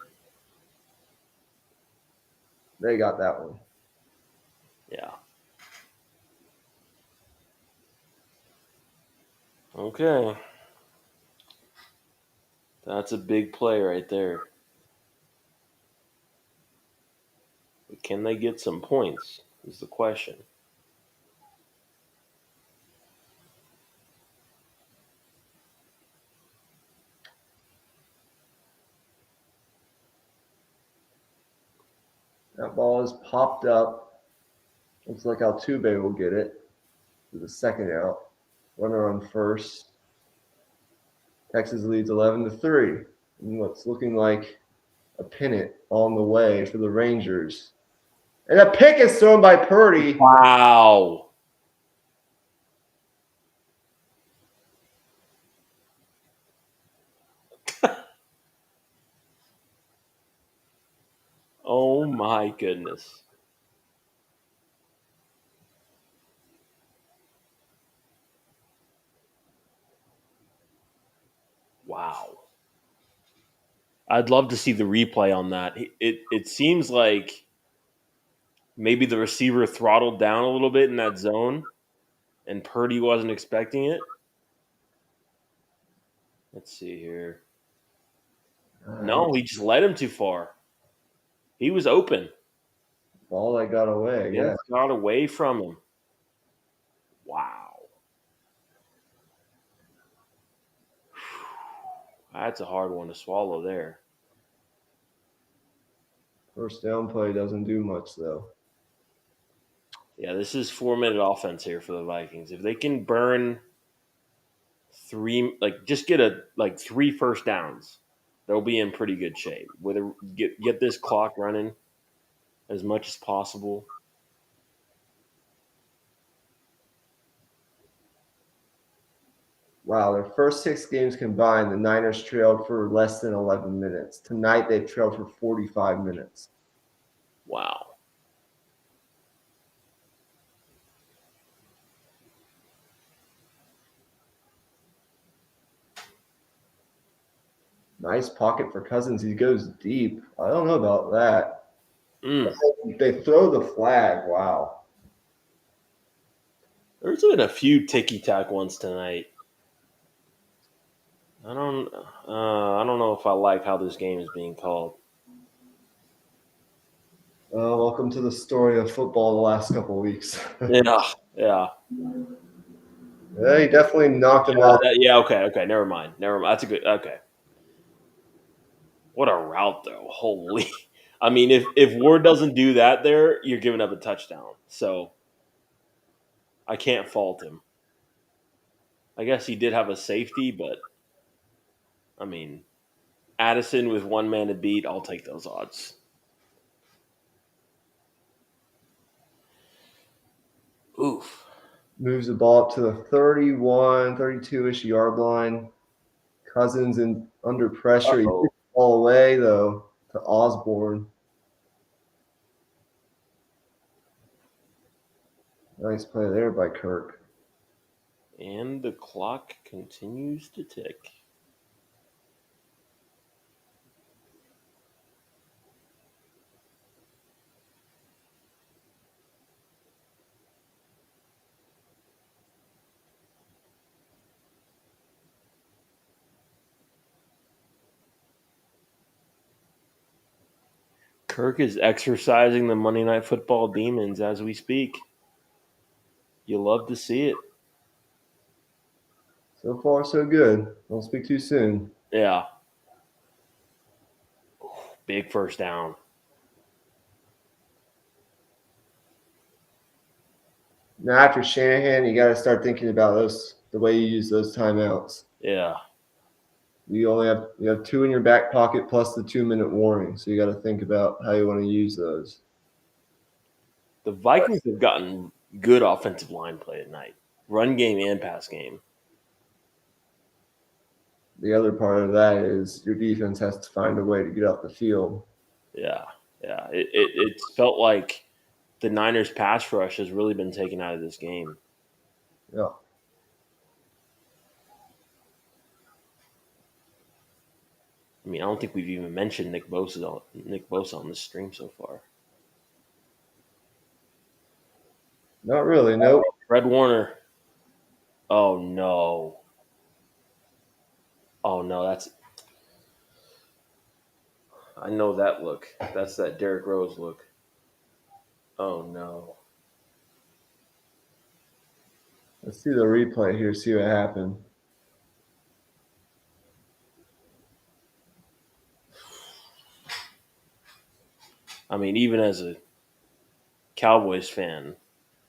[SPEAKER 1] they got that one.
[SPEAKER 2] Yeah. Okay. That's a big play right there. But can they get some points is the question.
[SPEAKER 1] That ball is popped up. Looks like Altuve will get it for the second out. Runner on first. Texas leads 11-3. And what's looking like a pennant on the way for the Rangers. And a pick is thrown by Purdy.
[SPEAKER 2] Wow. Oh my goodness. Wow. I'd love to see the replay on that. It seems like maybe the receiver throttled down a little bit in that zone and Purdy wasn't expecting it. Let's see here. No, he just led him too far. He was open.
[SPEAKER 1] Ball that got away, yeah.
[SPEAKER 2] Vince got away from him. Wow. That's a hard one to swallow there.
[SPEAKER 1] First down play doesn't do much, though.
[SPEAKER 2] Yeah, this is 4-minute offense here for the Vikings. If they can burn just get three first downs, they'll be in pretty good shape. Whether get this clock running as much as possible.
[SPEAKER 1] Wow, their first 6 games combined, the Niners trailed for less than 11 minutes. Tonight, they've trailed for 45 minutes.
[SPEAKER 2] Wow.
[SPEAKER 1] Nice pocket for Cousins. He goes deep. I don't know about that.
[SPEAKER 2] Mm.
[SPEAKER 1] They throw the flag. Wow.
[SPEAKER 2] There's been a few ticky-tack ones tonight. I don't know if I like how this game is being called.
[SPEAKER 1] Welcome to the story of football the last couple of weeks.
[SPEAKER 2] Yeah.
[SPEAKER 1] Yeah, he definitely knocked him off.
[SPEAKER 2] Okay. Never mind. That's a good. Okay. What a route, though. Holy. I mean, if Ward doesn't do that there, you're giving up a touchdown. So I can't fault him. I guess he did have a safety, but I mean, Addison with one man to beat, I'll take those odds. Oof.
[SPEAKER 1] Moves the ball up to the 31, 32-ish yard line. Cousins under pressure. He
[SPEAKER 2] Uh-oh.
[SPEAKER 1] gets the ball away, though, to Osborne. Nice play there by Kirk.
[SPEAKER 2] And the clock continues to tick. Kirk is exercising the Monday Night Football demons as we speak. You love to see it.
[SPEAKER 1] So far, so good. Don't speak too soon.
[SPEAKER 2] Yeah. Big first down.
[SPEAKER 1] Now, after Shanahan, you got to start thinking about the way you use those timeouts.
[SPEAKER 2] Yeah.
[SPEAKER 1] You have 2 in your back pocket plus the 2-minute warning, so you got to think about how you want to use those.
[SPEAKER 2] The Vikings have gotten good offensive line play at night. Run game and pass game.
[SPEAKER 1] The other part of that is your defense has to find a way to get off the field.
[SPEAKER 2] Yeah. It's felt like the Niners pass rush has really been taken out of this game.
[SPEAKER 1] Yeah.
[SPEAKER 2] I mean, I don't think we've even mentioned Nick Bosa on this stream so far.
[SPEAKER 1] Not really, nope.
[SPEAKER 2] Fred Warner. Oh no. Oh no, I know that look. That's that Derrick Rose look. Oh no.
[SPEAKER 1] Let's see the replay here, see what happened.
[SPEAKER 2] I mean, even as a Cowboys fan,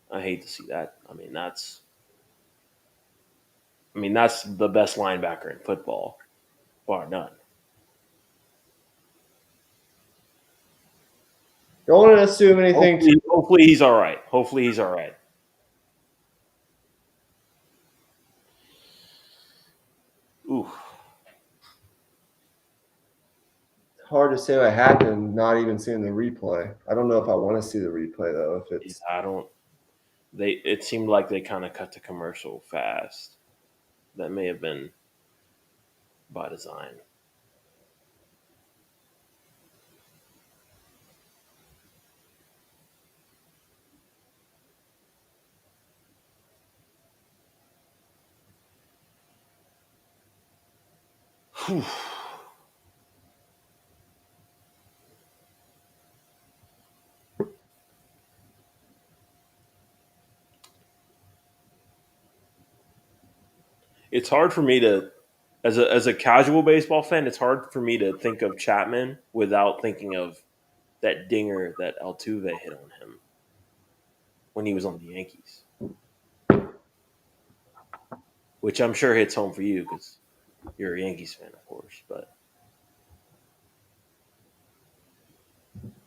[SPEAKER 2] I hate to see that. I mean, that's the best linebacker in football, bar none.
[SPEAKER 1] Don't want to assume anything.
[SPEAKER 2] Hopefully he's all right. Hopefully he's all right. Ooh.
[SPEAKER 1] hard to say what happened, not even seeing the replay. I don't know if I want to see the replay though. If it's
[SPEAKER 2] I don't. It seemed like they kind of cut the commercial fast. That may have been by design. Whew. It's hard for me to, as a casual baseball fan, it's hard for me to think of Chapman without thinking of that dinger that Altuve hit on him when he was on the Yankees, which I'm sure hits home for you because you're a Yankees fan, of course. But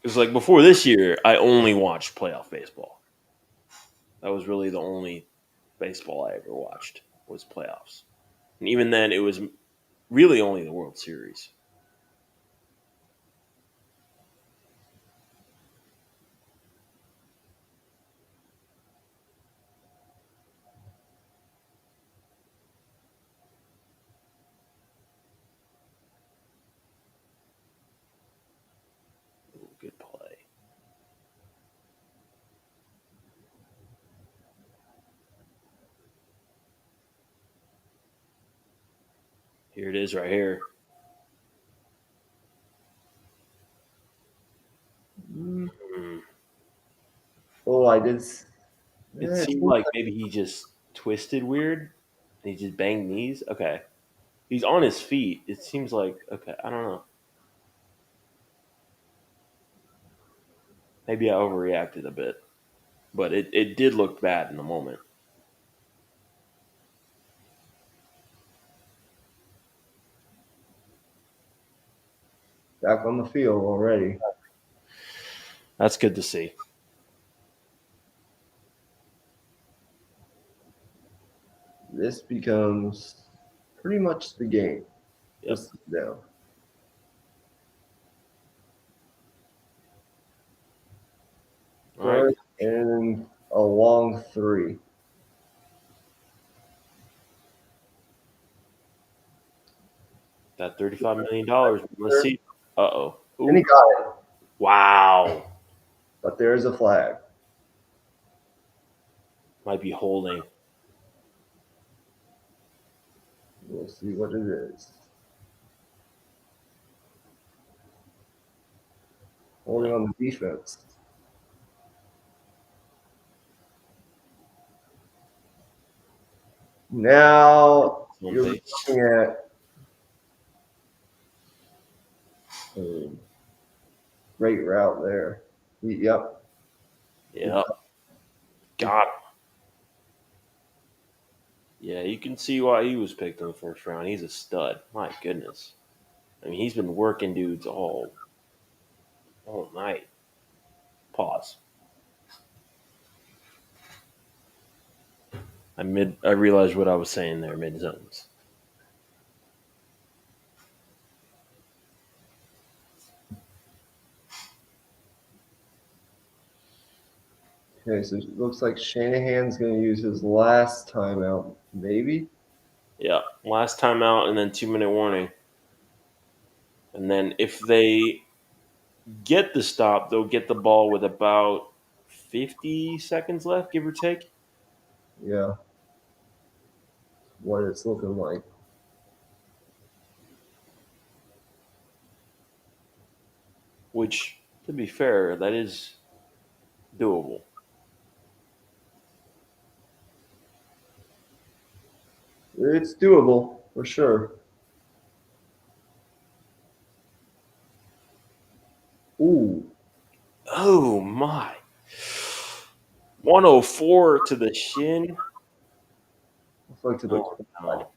[SPEAKER 2] it's like before this year, I only watched playoff baseball. That was really the only baseball I ever watched was playoffs, and even then, it was really only the World Series. Ooh, good play. Here it is, right here.
[SPEAKER 1] mm,
[SPEAKER 2] Hmm.
[SPEAKER 1] oh, I did.
[SPEAKER 2] It
[SPEAKER 1] Yeah,
[SPEAKER 2] seemed like maybe he just twisted weird and he just banged knees. Okay. He's on his feet. It seems like, okay, I don't know. Maybe I overreacted a bit, but it did look bad in the moment.
[SPEAKER 1] back on the field already.
[SPEAKER 2] That's good to see.
[SPEAKER 1] This becomes pretty much the game.
[SPEAKER 2] Yep.
[SPEAKER 1] Just now.
[SPEAKER 2] All right.
[SPEAKER 1] First and a long three.
[SPEAKER 2] That $35 million. Let's see. Uh oh.
[SPEAKER 1] And he
[SPEAKER 2] Ooh.
[SPEAKER 1] got it,
[SPEAKER 2] Wow.
[SPEAKER 1] but there's a flag.
[SPEAKER 2] Might be holding.
[SPEAKER 1] We'll see what it is. Holding
[SPEAKER 2] No.
[SPEAKER 1] on the defense. Now
[SPEAKER 2] On
[SPEAKER 1] you're
[SPEAKER 2] base.
[SPEAKER 1] looking at a great route there. Yep.
[SPEAKER 2] Yep. Got him. Yeah, you can see why he was picked in the first round. He's a stud. My goodness. I mean, he's been working dudes all night. Pause. I realized what I was saying there mid zones.
[SPEAKER 1] Okay, so it looks like Shanahan's going to use his last timeout, maybe.
[SPEAKER 2] Yeah, last time out, and then 2 minute warning. And then if they get the stop, they'll get the ball with about 50 seconds left, give or take.
[SPEAKER 1] Yeah, what it's looking like.
[SPEAKER 2] Which, to be fair, that is doable.
[SPEAKER 1] It's doable for sure. Ooh,
[SPEAKER 2] Oh my! 104 to the shin.
[SPEAKER 1] looks like to the
[SPEAKER 2] Oh
[SPEAKER 1] quad.
[SPEAKER 2] no!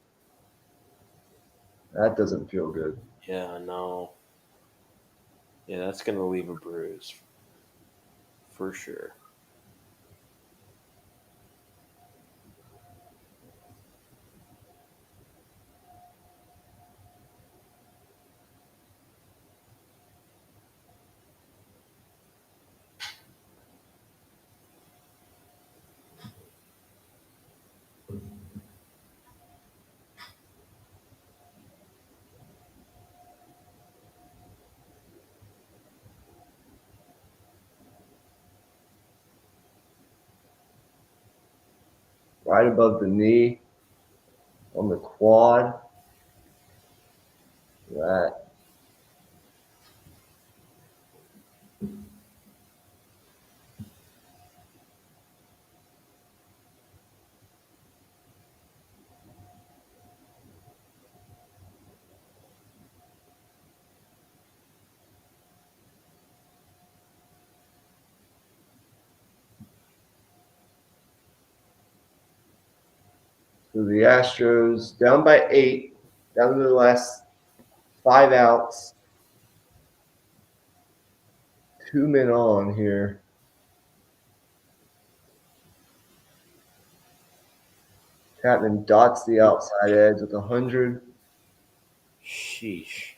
[SPEAKER 1] That doesn't feel good.
[SPEAKER 2] Yeah, no. Yeah, that's gonna leave a bruise for sure.
[SPEAKER 1] right above the knee on the quad. That. So the Astros down by 8, down to the last 5 outs. 2 men on here. Chapman dots the outside edge with 100.
[SPEAKER 2] Sheesh.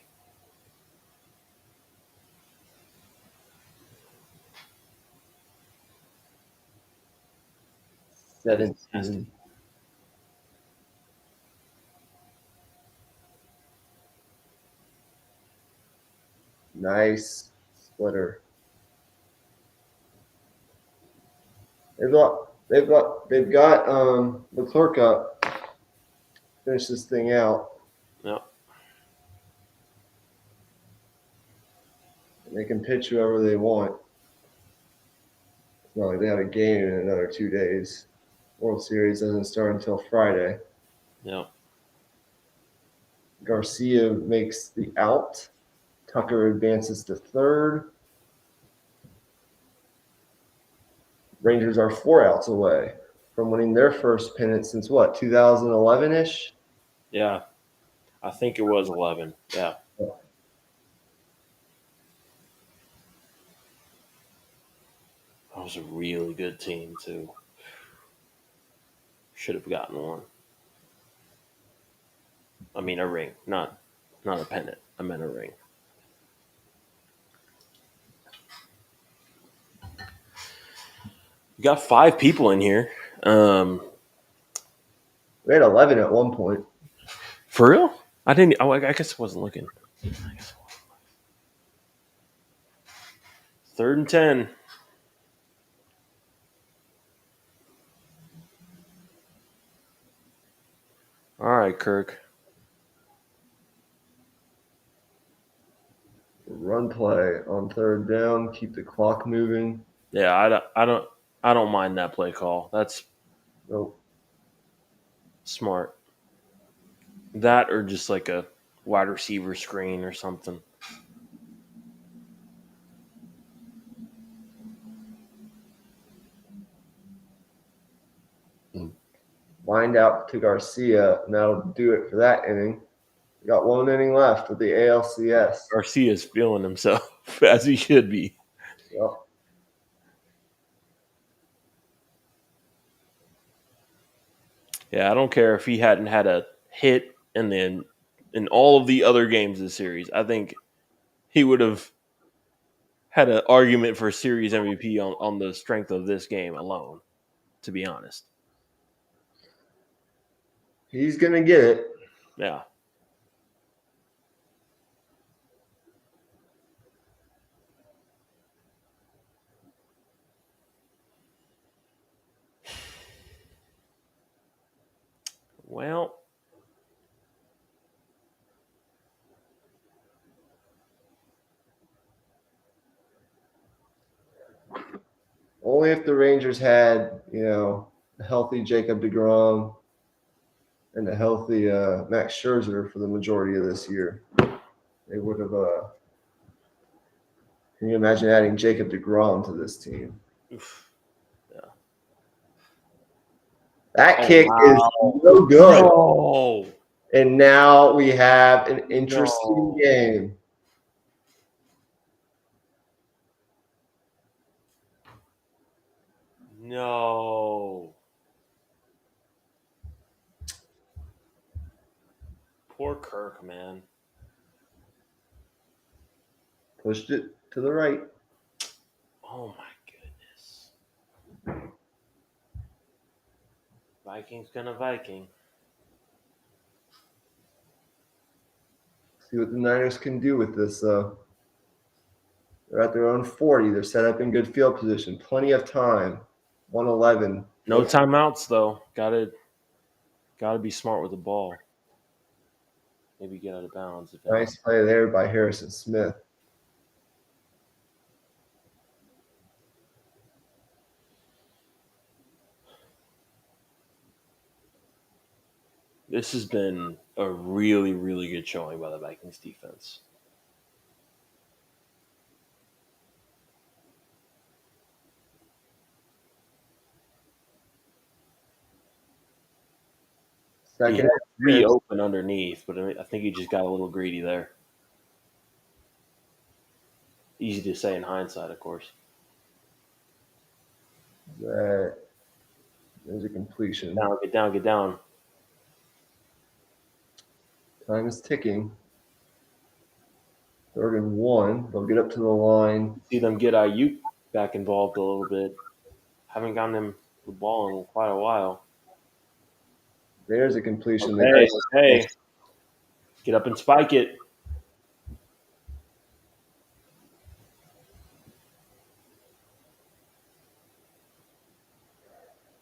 [SPEAKER 2] That is nasty.
[SPEAKER 1] 17. Nice splitter. They've got the clerk up. Finish this thing out.
[SPEAKER 2] Yep.
[SPEAKER 1] And they can pitch whoever they want. It's not like they have a game in another 2 days. World Series doesn't start until Friday.
[SPEAKER 2] Yep.
[SPEAKER 1] Garcia makes the out. Tucker advances to third. Rangers are 4 outs away from winning their first pennant since what, 2011-ish?
[SPEAKER 2] Yeah. I think it was 11. Yeah. That was a really good team, too. Should have gotten one. I mean, a ring, not a pennant. I meant a ring. We got 5 people in here.
[SPEAKER 1] We had 11 at one point.
[SPEAKER 2] For real? I didn't. Oh, I guess I wasn't looking. 3rd and 10. All right, Kirk.
[SPEAKER 1] Run play on 3rd down. Keep the clock moving.
[SPEAKER 2] Yeah, I don't mind that play call. That's
[SPEAKER 1] Nope.
[SPEAKER 2] smart. That or just like a wide receiver screen or something.
[SPEAKER 1] Wind out to Garcia, and that'll do it for that inning. We got 1 inning left with the ALCS.
[SPEAKER 2] Garcia's feeling himself as he should be.
[SPEAKER 1] Yep.
[SPEAKER 2] Yeah, I don't care if he hadn't had a hit and then in all of the other games of the series. I think he would have had an argument for series MVP on the strength of this game alone, to be honest.
[SPEAKER 1] He's going to get it.
[SPEAKER 2] Yeah. Well,
[SPEAKER 1] Only if the Rangers had, a healthy Jacob deGrom and a healthy Max Scherzer for the majority of this year. They would have can you imagine adding Jacob deGrom to this team?
[SPEAKER 2] oof. Yeah.
[SPEAKER 1] That kick is so good.
[SPEAKER 2] No.
[SPEAKER 1] And now we have an interesting game.
[SPEAKER 2] No. Poor Kirk, man.
[SPEAKER 1] Pushed it to the right.
[SPEAKER 2] Oh my goodness. Vikings gonna Viking.
[SPEAKER 1] See what the Niners can do with this. They're at their own 40. They're set up in good field position. Plenty of time. 111
[SPEAKER 2] No timeouts though. Gotta be smart with the ball. Maybe get out of bounds. If
[SPEAKER 1] Nice play there by Harrison Smith.
[SPEAKER 2] This has been a really, really good showing by the Vikings defense. He
[SPEAKER 1] Second
[SPEAKER 2] had
[SPEAKER 1] and
[SPEAKER 2] 3
[SPEAKER 1] 10.
[SPEAKER 2] open underneath, but I think he just got a little greedy there. Easy to say in hindsight, of course.
[SPEAKER 1] There's a completion.
[SPEAKER 2] Get down, get down.
[SPEAKER 1] Time is ticking. 3rd and 1. They'll get up to the line.
[SPEAKER 2] See them get Ayuk back involved a little bit. Haven't gotten him the ball in quite a while.
[SPEAKER 1] There's a completion.
[SPEAKER 2] Okay. Get up and spike it.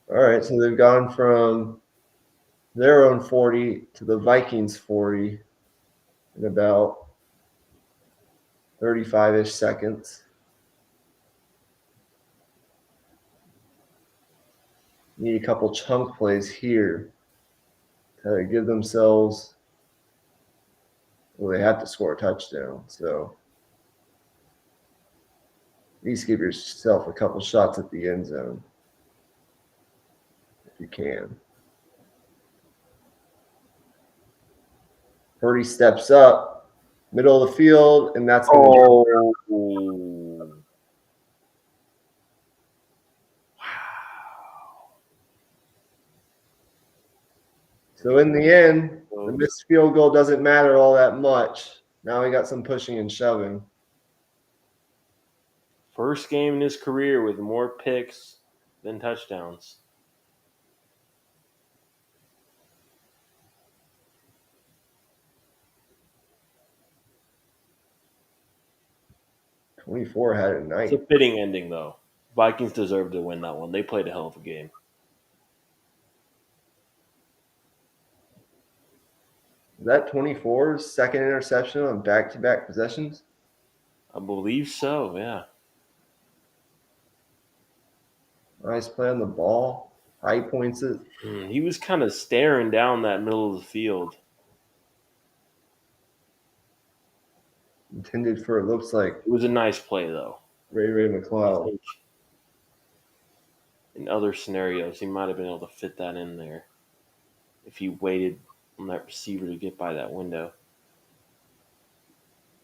[SPEAKER 1] All right, so they've gone from their own 40 to the Vikings 40 in about 35-ish seconds. Need a couple chunk plays here to give themselves. Well, they have to score a touchdown, so at least give yourself a couple shots at the end zone if you can. Purdy steps up, middle of the field, and that's going to
[SPEAKER 2] Wow.
[SPEAKER 1] So in the end, the missed field goal doesn't matter all that much. Now we got some pushing and shoving.
[SPEAKER 2] First game in his career with more picks than touchdowns.
[SPEAKER 1] '24 had a night.
[SPEAKER 2] It's a fitting ending, though. Vikings deserve to win that one. They played a hell of a game.
[SPEAKER 1] Is that 24's second interception on back-to-back possessions?
[SPEAKER 2] I believe so, yeah.
[SPEAKER 1] Nice play on the ball. High points it.
[SPEAKER 2] He was kind of staring down that middle of the field.
[SPEAKER 1] Intended for, it looks like,
[SPEAKER 2] It was a nice play, though.
[SPEAKER 1] Ray
[SPEAKER 2] I
[SPEAKER 1] McLeod.
[SPEAKER 2] think in other scenarios, he might have been able to fit that in there if he waited on that receiver to get by that window.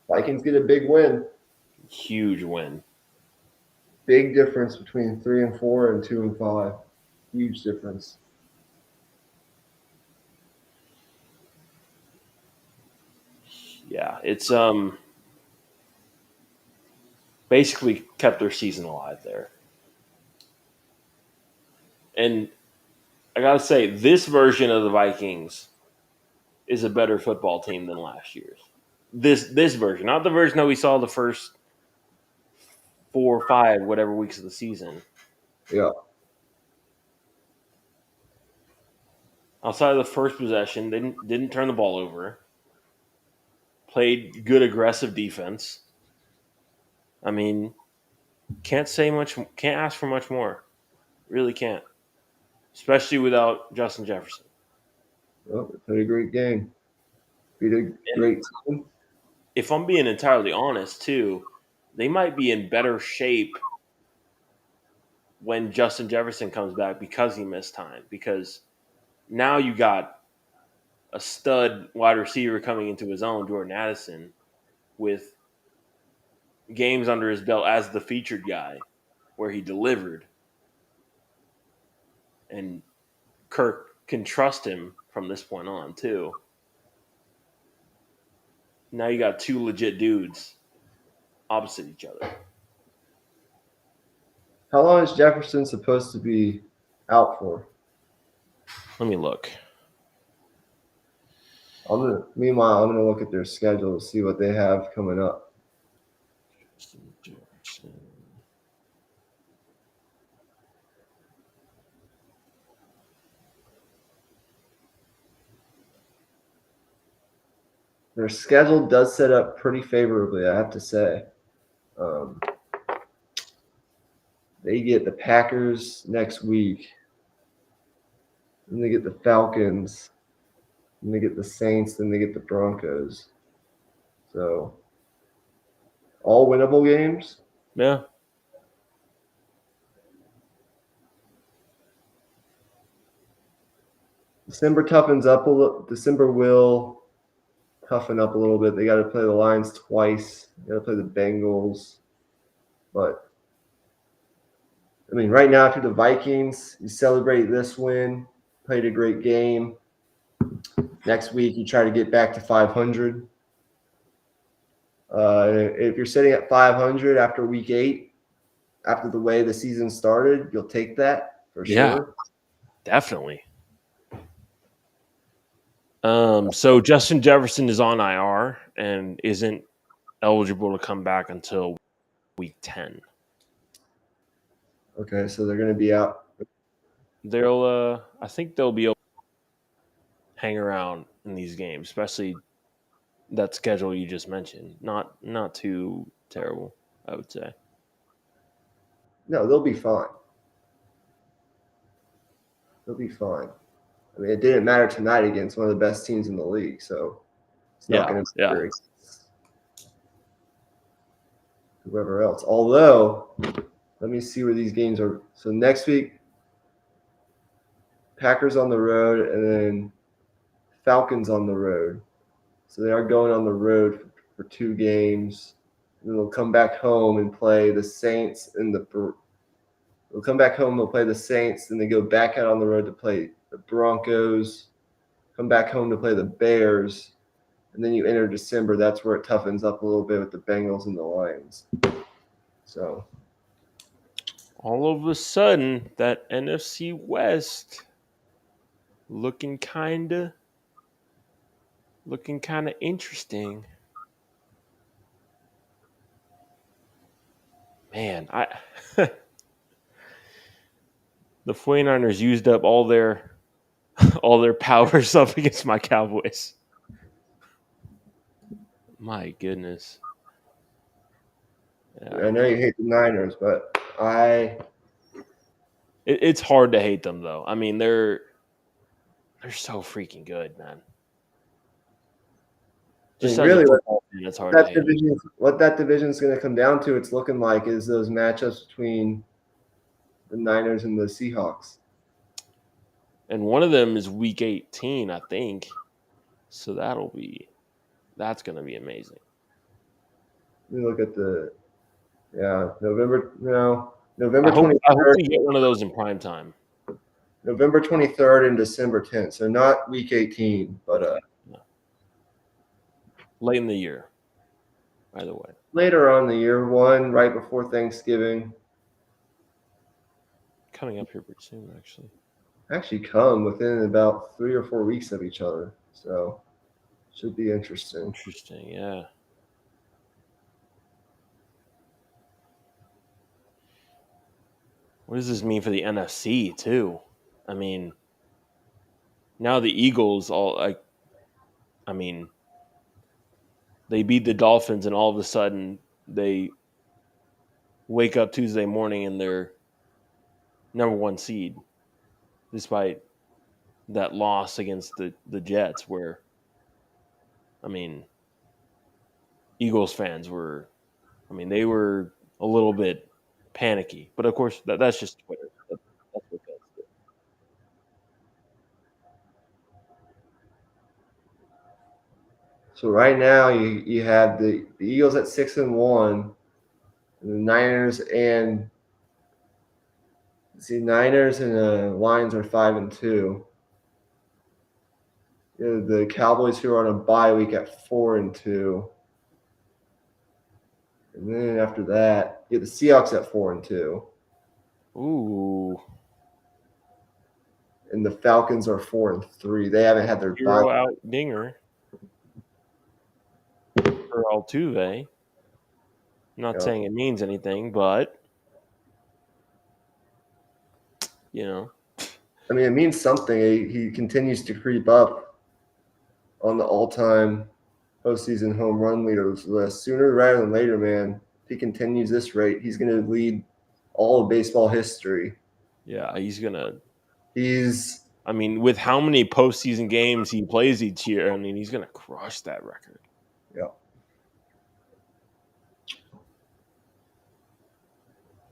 [SPEAKER 1] Vikings get a big win.
[SPEAKER 2] Huge win.
[SPEAKER 1] Big difference between 3-4 and 2-5. Huge difference.
[SPEAKER 2] Yeah, it's basically kept their season alive there. And I gotta say, this version of the Vikings is a better football team than last year's. This version, not the version that we saw the first 4 or 5, whatever weeks of the season.
[SPEAKER 1] Yeah.
[SPEAKER 2] Outside of the first possession, they didn't turn the ball over. Played good aggressive defense. I mean, can't ask for much more. Really can't. Especially without Justin Jefferson.
[SPEAKER 1] Well, they played a great game. Beat a great team.
[SPEAKER 2] If I'm being entirely honest, too, they might be in better shape when Justin Jefferson comes back because he missed time. Because now you got a stud wide receiver coming into his own, Jordan Addison, with games under his belt as the featured guy where he delivered. And Kirk can trust him from this point on, too. Now you got 2 legit dudes opposite each other.
[SPEAKER 1] How long is Jefferson supposed to be out for?
[SPEAKER 2] Let me look.
[SPEAKER 1] Meanwhile, I'm gonna look at their schedule to see what they have coming up. Their schedule does set up pretty favorably, I have to say. They get the Packers next week. Then they get the Falcons. Then they get the Saints. Then they get the Broncos. So all winnable games.
[SPEAKER 2] Yeah.
[SPEAKER 1] December toughens up a little. December will toughen up a little bit. They got to play the Lions twice. They got to play the Bengals. But I mean, right now, if you're the Vikings, you celebrate this win. Played a great game. Next week, you try to get back to 500. If you're sitting at 500 after week 8, after the way the season started, you'll take that for sure.
[SPEAKER 2] Definitely. So Justin Jefferson is on IR and isn't eligible to come back until week 10.
[SPEAKER 1] Okay, so they're going to be out.
[SPEAKER 2] I think they'll be able to hang around in these games, especially that schedule you just mentioned. Not too terrible, I would say.
[SPEAKER 1] No, they'll be fine. They'll be fine. I mean, it didn't matter tonight against one of the best teams in the league, so it's not going to matter against whoever else. Although, let me see where these games are. So next week, Packers on the road, and then Falcons on the road. So they are going on the road for 2 games. And then they'll come back home and play the Saints and they'll come back home, they'll play the Saints, then they go back out on the road to play the Broncos, come back home to play the Bears, and then you enter December. That's where it toughens up a little bit with the Bengals and the Lions. So
[SPEAKER 2] all of a sudden, that NFC West looking kind of interesting. Man, the 49ers used up all their powers up against my Cowboys. My goodness.
[SPEAKER 1] yeah. I know you hate the Niners, but
[SPEAKER 2] it's hard to hate them though. I mean, they're so freaking good, man. Just
[SPEAKER 1] really,
[SPEAKER 2] it's hard to hate them.
[SPEAKER 1] What that division is going to come down to, it's looking like, is those matchups between the Niners and the Seahawks.
[SPEAKER 2] And one of them is week 18, I think. So that's going to be amazing.
[SPEAKER 1] Let me look at November
[SPEAKER 2] 23rd. I hope we get one of those in prime time.
[SPEAKER 1] November 23rd and December 10th. So not week 18, but
[SPEAKER 2] late in the year. Either way.
[SPEAKER 1] Later on in the year, one right before Thanksgiving.
[SPEAKER 2] Coming up here pretty soon, actually.
[SPEAKER 1] Actually come within about 3 or 4 weeks of each other. So should be interesting.
[SPEAKER 2] Interesting, yeah. What does this mean for the NFC too? I mean, now the Eagles they beat the Dolphins and all of a sudden they wake up Tuesday morning and they're number 1 seed despite that loss against the Jets where, I mean, Eagles fans they were a little bit panicky. But of course, that's just Twitter. That's what fans do.
[SPEAKER 1] So right now you have the Eagles at 6-1, and the Niners and the Lions are 5-2. The Cowboys, who are on a bye week, at 4-2. And then after that, you have the Seahawks at 4-2.
[SPEAKER 2] Ooh.
[SPEAKER 1] And the Falcons are 4-3. They haven't had their
[SPEAKER 2] Hero out dinger for Altuve. Not saying it means anything, but
[SPEAKER 1] I mean, it means something. He continues to creep up on the all-time postseason home run leaders list. Sooner rather than later, man, if he continues this rate, he's going to lead all of baseball history.
[SPEAKER 2] Yeah, he's gonna.
[SPEAKER 1] He's
[SPEAKER 2] I mean, with how many postseason games he plays each year, I mean, he's gonna crush that record.
[SPEAKER 1] yeah.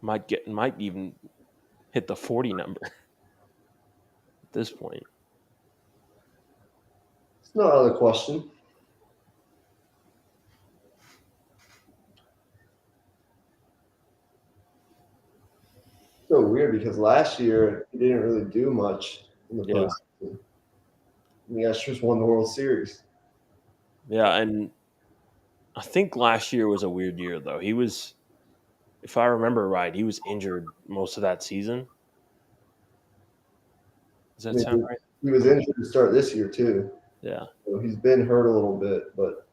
[SPEAKER 2] Might even hit the 40 number at this point.
[SPEAKER 1] It's not out of the question. So weird because last year he didn't really do much in the
[SPEAKER 2] Yeah.
[SPEAKER 1] postseason. And the Astros won the World Series.
[SPEAKER 2] Yeah, and I think last year was a weird year though. He was, if I remember right, he was injured most of that season. Does
[SPEAKER 1] I
[SPEAKER 2] that
[SPEAKER 1] mean,
[SPEAKER 2] sound right?
[SPEAKER 1] he was injured to start this year too.
[SPEAKER 2] Yeah.
[SPEAKER 1] So he's been hurt a little bit, but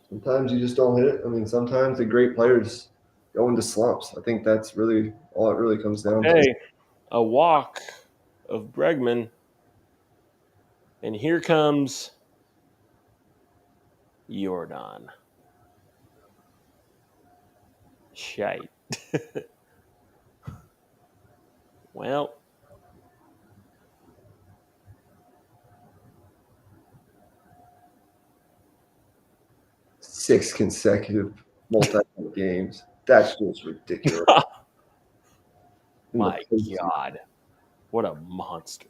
[SPEAKER 1] sometimes you just don't hit it. I mean, sometimes the great players go into slumps. I think that's really all it really comes down to.
[SPEAKER 2] Hey, a walk of Bregman, and here comes Jordan. Shite. Well,
[SPEAKER 1] 6 consecutive multi-point games. That's just ridiculous.
[SPEAKER 2] my God. What a monster.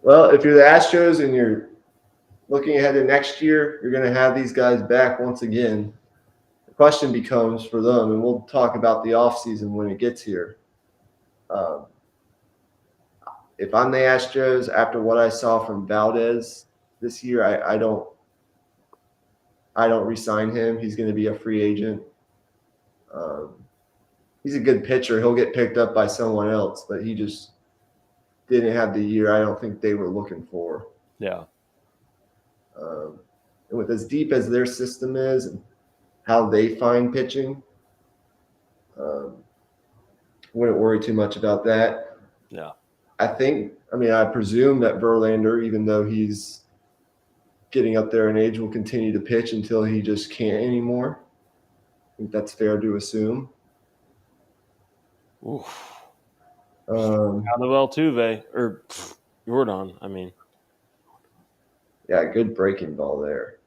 [SPEAKER 1] Well, if you're the Astros and you're looking ahead to next year, you're going to have these guys back once again. The question becomes for them, and we'll talk about the offseason when it gets here. If I'm the Astros, after what I saw from Valdez this year, I don't re-sign him. He's going to be a free agent. He's a good pitcher. He'll get picked up by someone else, but he just didn't have the year I don't think they were looking for.
[SPEAKER 2] Yeah.
[SPEAKER 1] And with as deep as their system is and how they find pitching, wouldn't worry too much about that.
[SPEAKER 2] Yeah.
[SPEAKER 1] I presume that Verlander, even though he's getting up there in age, will continue to pitch until he just can't anymore. I think that's fair to assume.
[SPEAKER 2] Oof.
[SPEAKER 1] Um,
[SPEAKER 2] Out of Altuve, or Jordan, I mean.
[SPEAKER 1] yeah, good breaking ball there.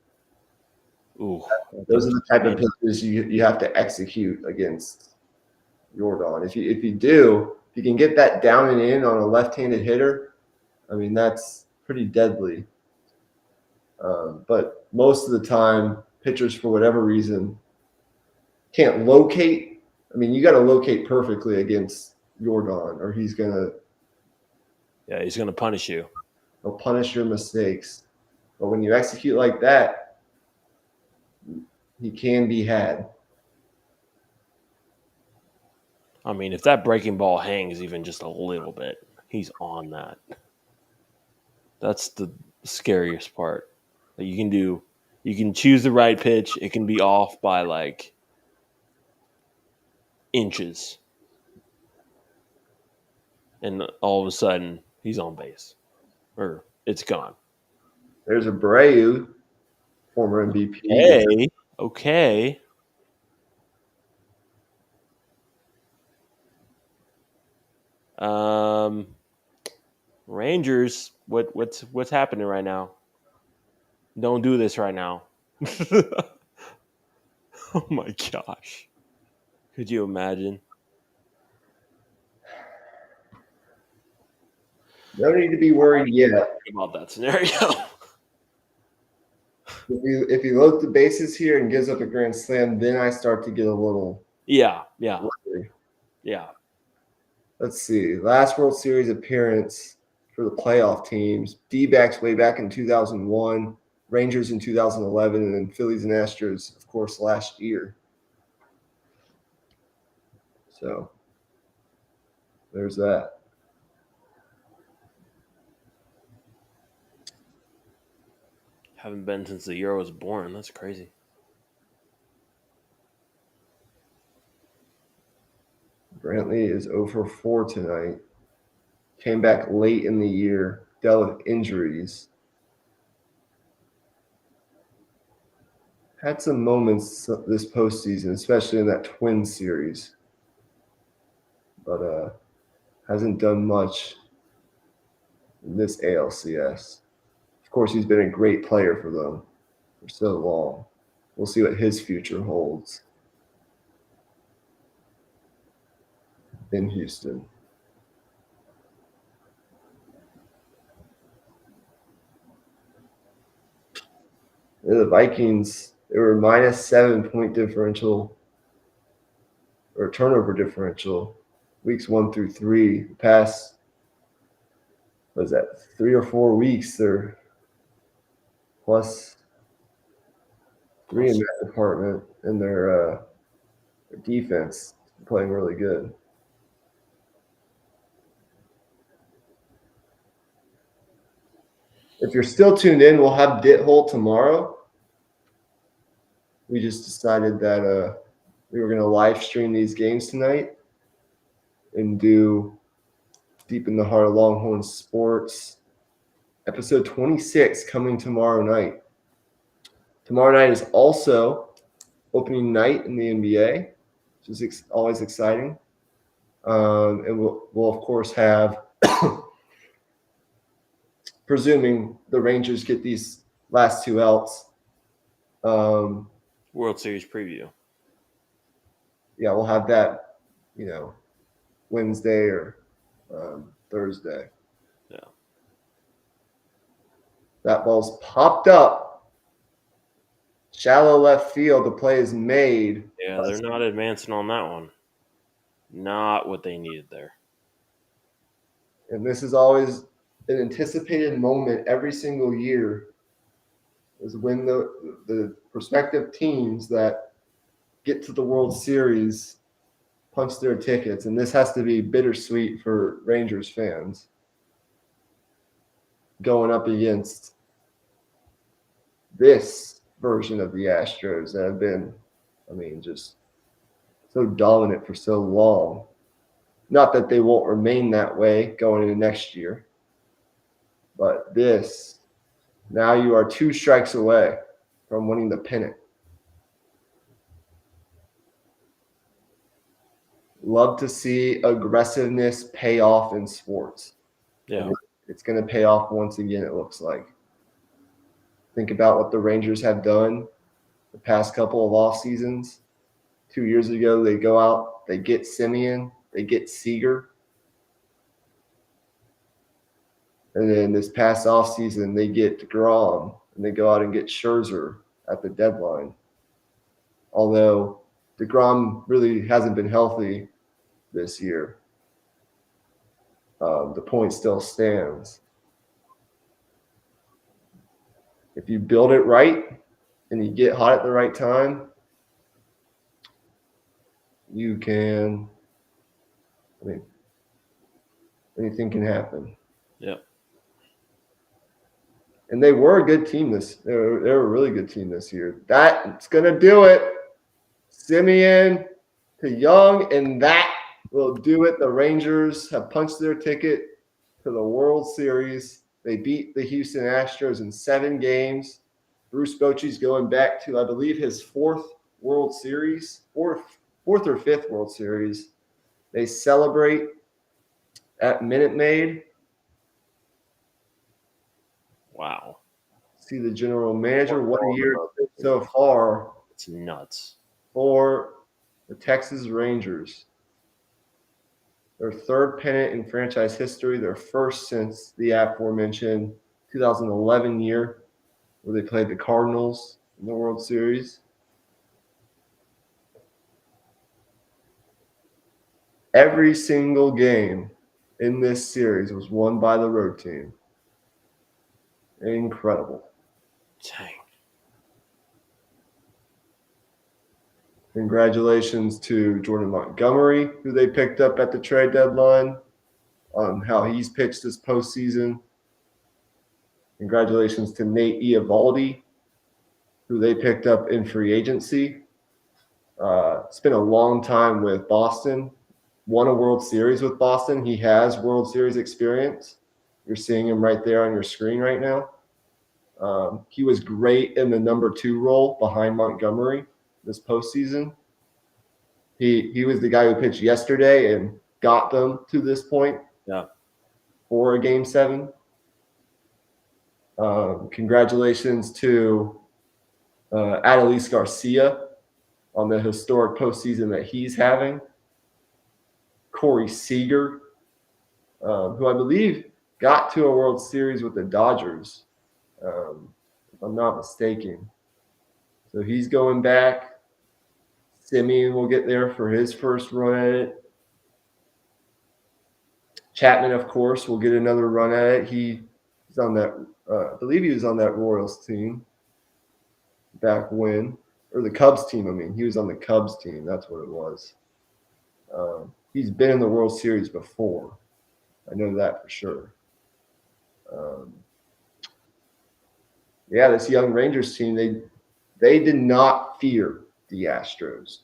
[SPEAKER 2] Ooh.
[SPEAKER 1] Those are the type of pitches you have to execute against Jordan. If you can get that down and in on a left-handed hitter, I mean, that's pretty deadly. But most of the time, pitchers, for whatever reason, can't locate. I mean, you got to locate perfectly against Jordan, or he's gonna
[SPEAKER 2] punish you.
[SPEAKER 1] He'll punish your mistakes. But when you execute like that, he can be had.
[SPEAKER 2] I mean, if that breaking ball hangs even just a little bit, he's on that. That's the scariest part. That you can choose the right pitch. It can be off by like inches. And all of a sudden, he's on base. Or it's gone.
[SPEAKER 1] There's Abreu, former MVP.
[SPEAKER 2] Hey, okay. Rangers, what's happening right now? Don't do this right now. Oh my gosh. Could you imagine?
[SPEAKER 1] No need to be worried yet.
[SPEAKER 2] About that scenario.
[SPEAKER 1] If he loads the bases here and gives up a grand slam, then I start to get a little
[SPEAKER 2] Yeah.
[SPEAKER 1] worried.
[SPEAKER 2] Yeah.
[SPEAKER 1] Let's see. Last World Series appearance for the playoff teams. D-backs way back in 2001, Rangers in 2011, and then Phillies and Astros, of course, last year. So there's that.
[SPEAKER 2] Haven't been since the year I was born. That's crazy.
[SPEAKER 1] Brantley is 0 for 4 tonight. Came back late in the year, dealt with injuries. Had some moments this postseason, especially in that Twin series, but hasn't done much in this ALCS. Of course, he's been a great player for them for so long. We'll see what his future holds in Houston. The Vikings, they were minus 7-point differential or turnover differential weeks 1 through 3. The past, what is that, 3 or 4 weeks, they're plus 3 in that department, and their defense playing really good. If you're still tuned in, we'll have Dit Hole tomorrow. We just decided that we were going to live stream these games tonight and do Deep in the Heart of Longhorn Sports, episode 26, coming tomorrow night. Tomorrow night is also opening night in the NBA, which is always exciting. And we'll of course have, presuming the Rangers get these last 2 outs.
[SPEAKER 2] World Series preview.
[SPEAKER 1] Yeah, we'll have that, Wednesday or Thursday.
[SPEAKER 2] Yeah.
[SPEAKER 1] That ball's popped up. Shallow left field. The play is made.
[SPEAKER 2] Yeah, they're not advancing on that one. Not what they needed there.
[SPEAKER 1] And this is always an anticipated moment every single year, is when the prospective teams that get to the World Series punch their tickets. And this has to be bittersweet for Rangers fans going up against this version of the Astros that have been, just so dominant for so long. Not that they won't remain that way going into next year, but now you are 2 strikes away from winning the pennant. Love to see aggressiveness pay off in sports.
[SPEAKER 2] Yeah.
[SPEAKER 1] It's going to pay off once again, it looks like. Think about what the Rangers have done the past couple of off seasons. 2 years ago, they go out, they get Simeon, they get Seager. And then this past offseason, they get DeGrom, and they go out and get Scherzer at the deadline. Although DeGrom really hasn't been healthy this year, the point still stands. If you build it right and you get hot at the right time, you can, anything can happen.
[SPEAKER 2] Yep.
[SPEAKER 1] And they were a good team they were a really good team this year. That's going to do it. Simeon to Young, and that will do it. The Rangers have punched their ticket to the World Series. They beat the Houston Astros in 7 games. Bruce Bochy's going back to, I believe, his 4th World Series, fourth or 5th World Series. They celebrate at Minute Maid.
[SPEAKER 2] Wow.
[SPEAKER 1] See the general manager. What a year so far.
[SPEAKER 2] It's nuts.
[SPEAKER 1] For the Texas Rangers. Their 3rd pennant in franchise history, their first since the aforementioned 2011 year where they played the Cardinals in the World Series. Every single game in this series was won by the road team. Incredible.
[SPEAKER 2] Dang.
[SPEAKER 1] Congratulations to Jordan Montgomery, who they picked up at the trade deadline, on how he's pitched this postseason. Congratulations to Nate Eovaldi, who they picked up in free agency. Spent a long time with Boston. Won a World Series with Boston. He has World Series experience. You're seeing him right there on your screen right now. He was great in the number 2 role behind Montgomery this postseason. He was the guy who pitched yesterday and got them to this point for a Game 7. Congratulations to Adolis Garcia on the historic postseason that he's having. Corey Seager, who I believe got to a World Series with the Dodgers, if I'm not mistaken. So he's going back. Simeon will get there for his first run at it. Chapman, of course, will get another run at it. He's on that. I believe he was on that Royals team back when, or the Cubs team. I mean, he was on the Cubs team. That's what it was. He's been in the World Series before. I know that for sure. Yeah, this young Rangers team, they did not fear the Astros.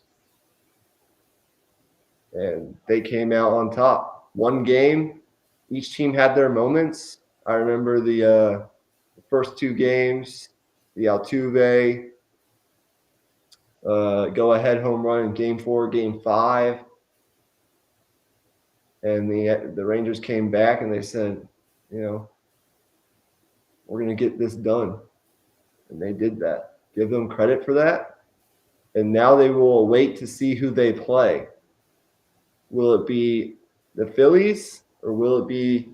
[SPEAKER 1] And they came out on top. One game, each team had their moments. I remember the first 2 games, the Altuve go-ahead home run in Game 4, Game 5. And the Rangers came back and they said, we're going to get this done. And they did that. Give them credit for that. And now they will wait to see who they play. Will it be the Phillies or will it be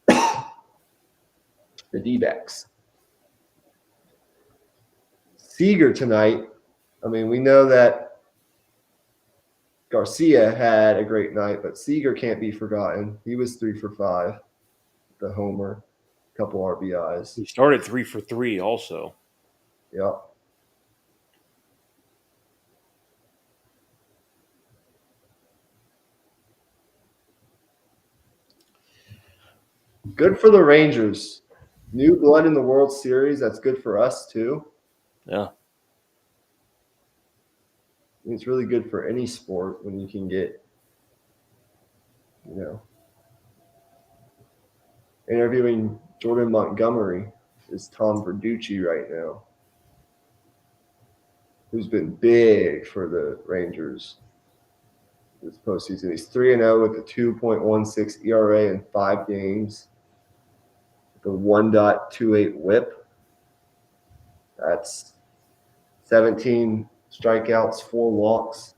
[SPEAKER 1] the D-backs? Seager tonight, I mean, we know that Garcia had a great night, but Seager can't be forgotten. He was 3 for 5, the homer, a couple RBIs.
[SPEAKER 2] He started 3 for 3 also.
[SPEAKER 1] Yeah. Good for the Rangers. New blood in the World Series. That's good for us, too.
[SPEAKER 2] Yeah.
[SPEAKER 1] I mean, it's really good for any sport when you can get, interviewing Jordan Montgomery is Tom Verducci right now, who's been big for the Rangers this postseason. He's 3-0 with a 2.16 ERA in 5 games, the 1.28 WHIP. That's 17 strikeouts, 4 walks.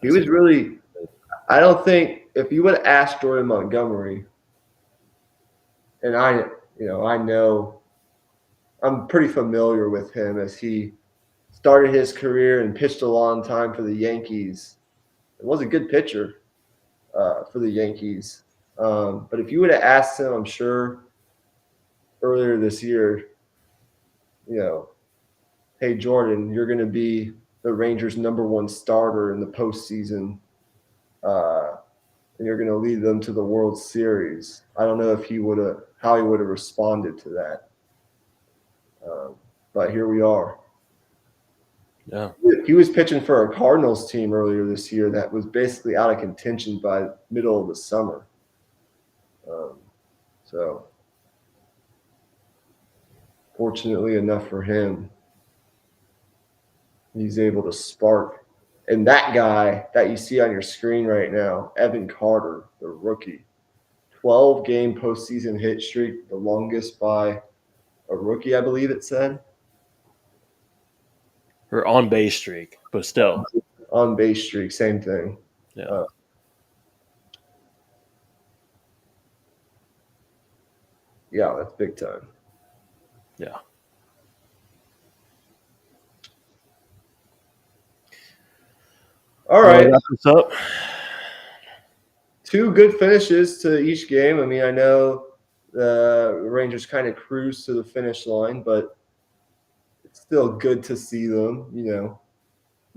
[SPEAKER 1] He was really – I don't think if you would have asked Jordan Montgomery, and I know I'm pretty familiar with him as he started his career and pitched a long time for the Yankees. It was a good pitcher for the Yankees. But if you would have asked him, I'm sure earlier this year, hey, Jordan, you're going to be the Rangers' #1 starter in the postseason, and you're going to lead them to the World Series. I don't know if how he would have responded to that. But here we are.
[SPEAKER 2] Yeah.
[SPEAKER 1] He was pitching for a Cardinals team earlier this year that was basically out of contention by middle of the summer. So fortunately enough for him, he's able to spark. And that guy that you see on your screen right now, Evan Carter, the rookie, 12-game postseason hit streak, the longest by a rookie, I believe it said.
[SPEAKER 2] Or on base streak, but still.
[SPEAKER 1] On base streak, same thing.
[SPEAKER 2] Yeah.
[SPEAKER 1] Yeah, that's big time.
[SPEAKER 2] Yeah.
[SPEAKER 1] All right.
[SPEAKER 2] Wrap this up.
[SPEAKER 1] 2 good finishes to each game. I mean, I know the Rangers kind of cruised to the finish line, but it's still good to see them,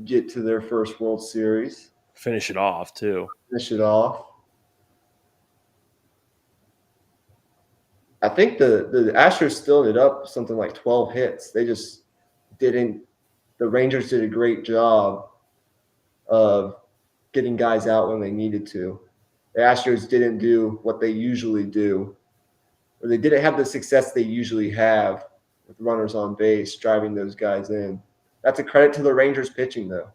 [SPEAKER 1] get to their first World Series.
[SPEAKER 2] Finish it off, too.
[SPEAKER 1] Finish it off. I think the Astros still ended up something like 12 hits. They just didn't. The Rangers did a great job of getting guys out when they needed to. The Astros didn't do what they usually do, or they didn't have the success they usually have with runners on base, driving those guys in. That's a credit to the Rangers pitching, though.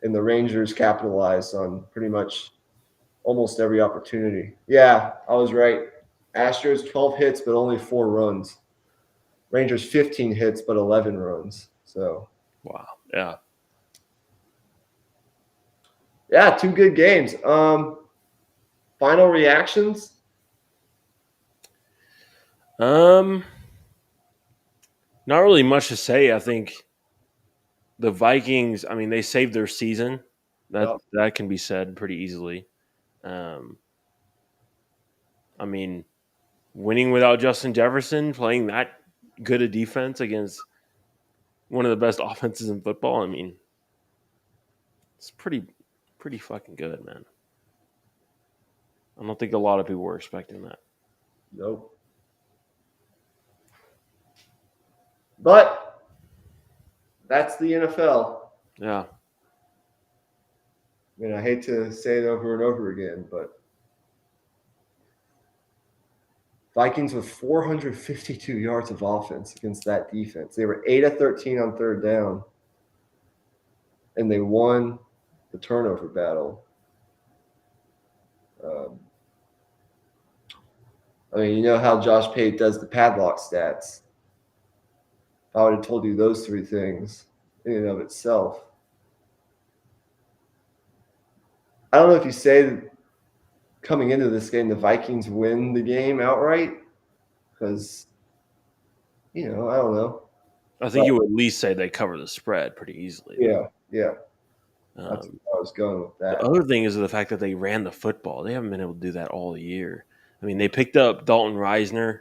[SPEAKER 1] And the Rangers capitalized on pretty much almost every opportunity. Yeah, I was right. Astros 12 hits, but only 4 runs. Rangers 15 hits, but 11 runs. So,
[SPEAKER 2] Wow. Yeah.
[SPEAKER 1] yeah, 2 good games. Final reactions?
[SPEAKER 2] Not really much to say. I think the Vikings, I mean, they saved their season.
[SPEAKER 1] Yep.
[SPEAKER 2] That can be said pretty easily. Um, I mean, winning without Justin Jefferson, playing that good a defense against one of the best offenses in football. I mean, it's pretty fucking good, man. I don't think a lot of people were expecting that.
[SPEAKER 1] Nope. But that's the NFL.
[SPEAKER 2] Yeah.
[SPEAKER 1] I mean, I hate to say it over and over again, but Vikings with 452 yards of offense against that defense. They were 8 of 13 on third down, and they won the turnover battle. I mean, you know how Josh Pate does the padlock stats. If I would have told you those 3 things in and of itself, I don't know if you say that coming into this game the Vikings win the game outright, because, I don't know.
[SPEAKER 2] I think you would at least say they cover the spread pretty easily.
[SPEAKER 1] Yeah. That's where I was going with that.
[SPEAKER 2] The other thing is the fact that they ran the football. They haven't been able to do that all year. I mean, they picked up Dalton Reisner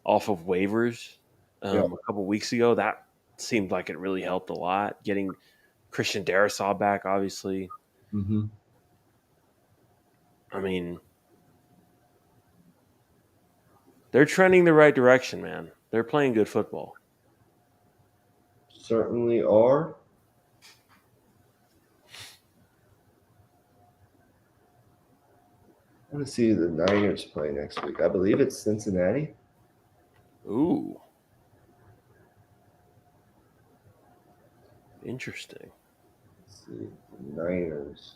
[SPEAKER 2] off of waivers a couple weeks ago. That seemed like it really helped a lot. Getting Christian Darrisaw back, obviously.
[SPEAKER 1] Mm-hmm.
[SPEAKER 2] I mean, they're trending the right direction, man. They're playing good football.
[SPEAKER 1] Certainly are. I want to see who the Niners play next week. I believe it's Cincinnati.
[SPEAKER 2] Ooh. Interesting.
[SPEAKER 1] Let's see. The Niners.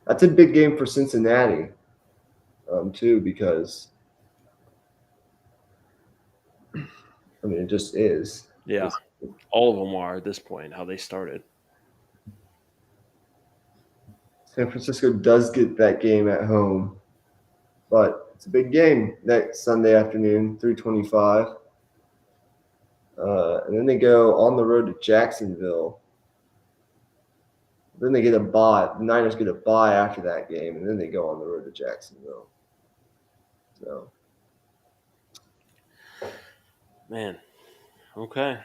[SPEAKER 1] That's a big game for Cincinnati, too, because, I mean, it just is.
[SPEAKER 2] Yeah. All of them are at this point, how they started.
[SPEAKER 1] San Francisco does get that game at home, but it's a big game next Sunday afternoon, 3:25. And then they go on the road to Jacksonville. Then they get a bye. The Niners get a bye after that game, and then they go on the road to Jacksonville. So,
[SPEAKER 2] man, okay.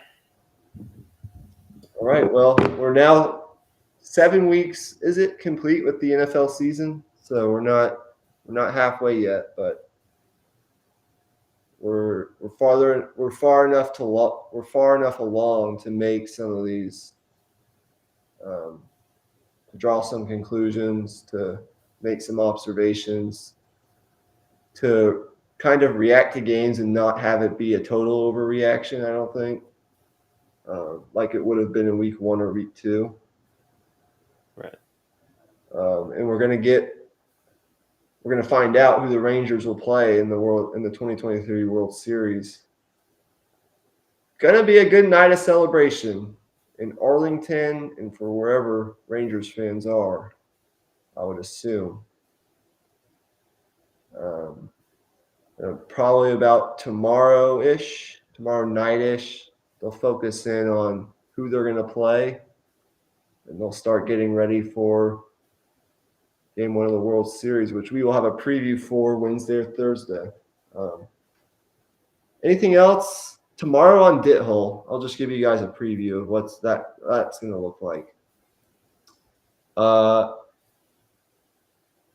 [SPEAKER 1] All right. Well, we're now 7 weeks. Is it complete with the NFL season? So we're not halfway yet, but we're far enough along to make some of these, to draw some conclusions, to make some observations, to kind of react to games and not have it be a total overreaction. I don't think, like it would have been in week 1 or week 2.
[SPEAKER 2] Right.
[SPEAKER 1] And we're going to find out who the Rangers will play in the 2023 World Series. Going to be a good night of celebration in Arlington and for wherever Rangers fans are, I would assume. Probably about tomorrow night-ish, they'll focus in on who they're going to play, and they'll start getting ready for Game 1 of the World Series, which we will have a preview for Wednesday or Thursday. Anything else? Tomorrow on Dit Hole, I'll just give you guys a preview of what's that's going to look like.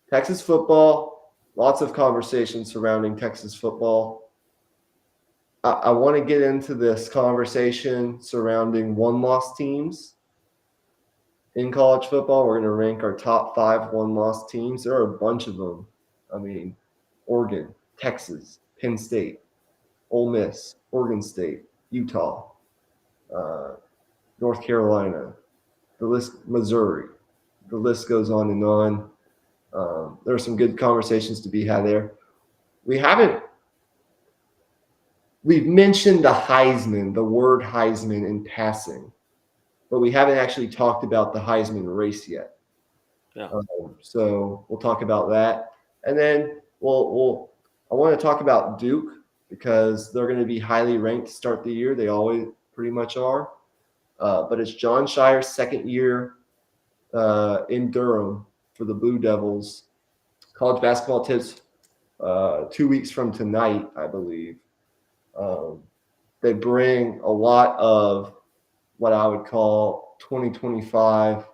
[SPEAKER 1] Texas football lots of conversations surrounding Texas football. I want to get into this conversation surrounding one-loss teams in college football. We're going to rank our top 5 one-loss teams. There are a bunch of them. I mean, Oregon, Texas, Penn State, Ole Miss, Oregon State, Utah, uh, North Carolina, the list, Missouri. The list goes on and on. There are some good conversations to be had there. We've mentioned the Heisman, the word Heisman in passing, but we haven't actually talked about the Heisman race yet.
[SPEAKER 2] Yeah.
[SPEAKER 1] So we'll talk about that, and then I want to talk about Duke because they're going to be highly ranked to start the year. They always pretty much are. But it's John Shire's second year in Durham for the Blue Devils. College basketball tips 2 weeks from tonight, I believe. They bring a lot of what I would call 2025,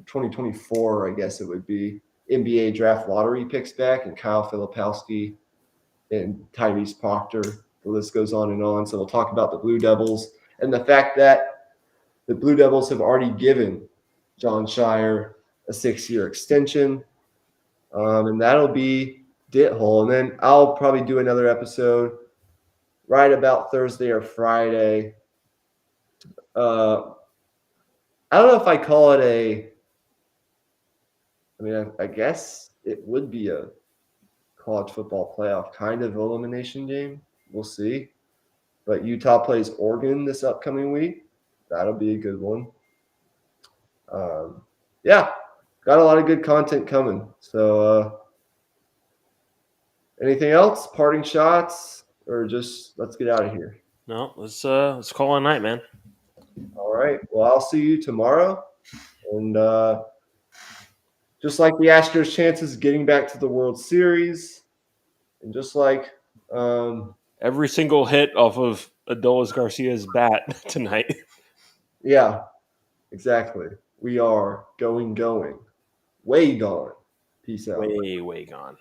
[SPEAKER 1] 2024, I guess it would be, NBA draft lottery picks back, and Kyle Filipowski and Tyrese Proctor. The list goes on and on. So we'll talk about the Blue Devils and the fact that the Blue Devils have already given John Shire a 6-year extension. And that'll be Dit Hole. And then I'll probably do another episode right about Thursday or Friday. I don't know if I call it I guess it would be a college football playoff kind of elimination game. We'll see. But Utah plays Oregon this upcoming week. That'll be a good one. Yeah, got a lot of good content coming. So anything else? Parting shots? Or just let's get out of here?
[SPEAKER 2] No, let's call it a night, man.
[SPEAKER 1] All right. Well, I'll see you tomorrow. And just like the Astros' chances of getting back to the World Series, and just like
[SPEAKER 2] every single hit off of Adolis Garcia's bat tonight.
[SPEAKER 1] Yeah, exactly. We are going. Way gone. Peace out.
[SPEAKER 2] Way gone.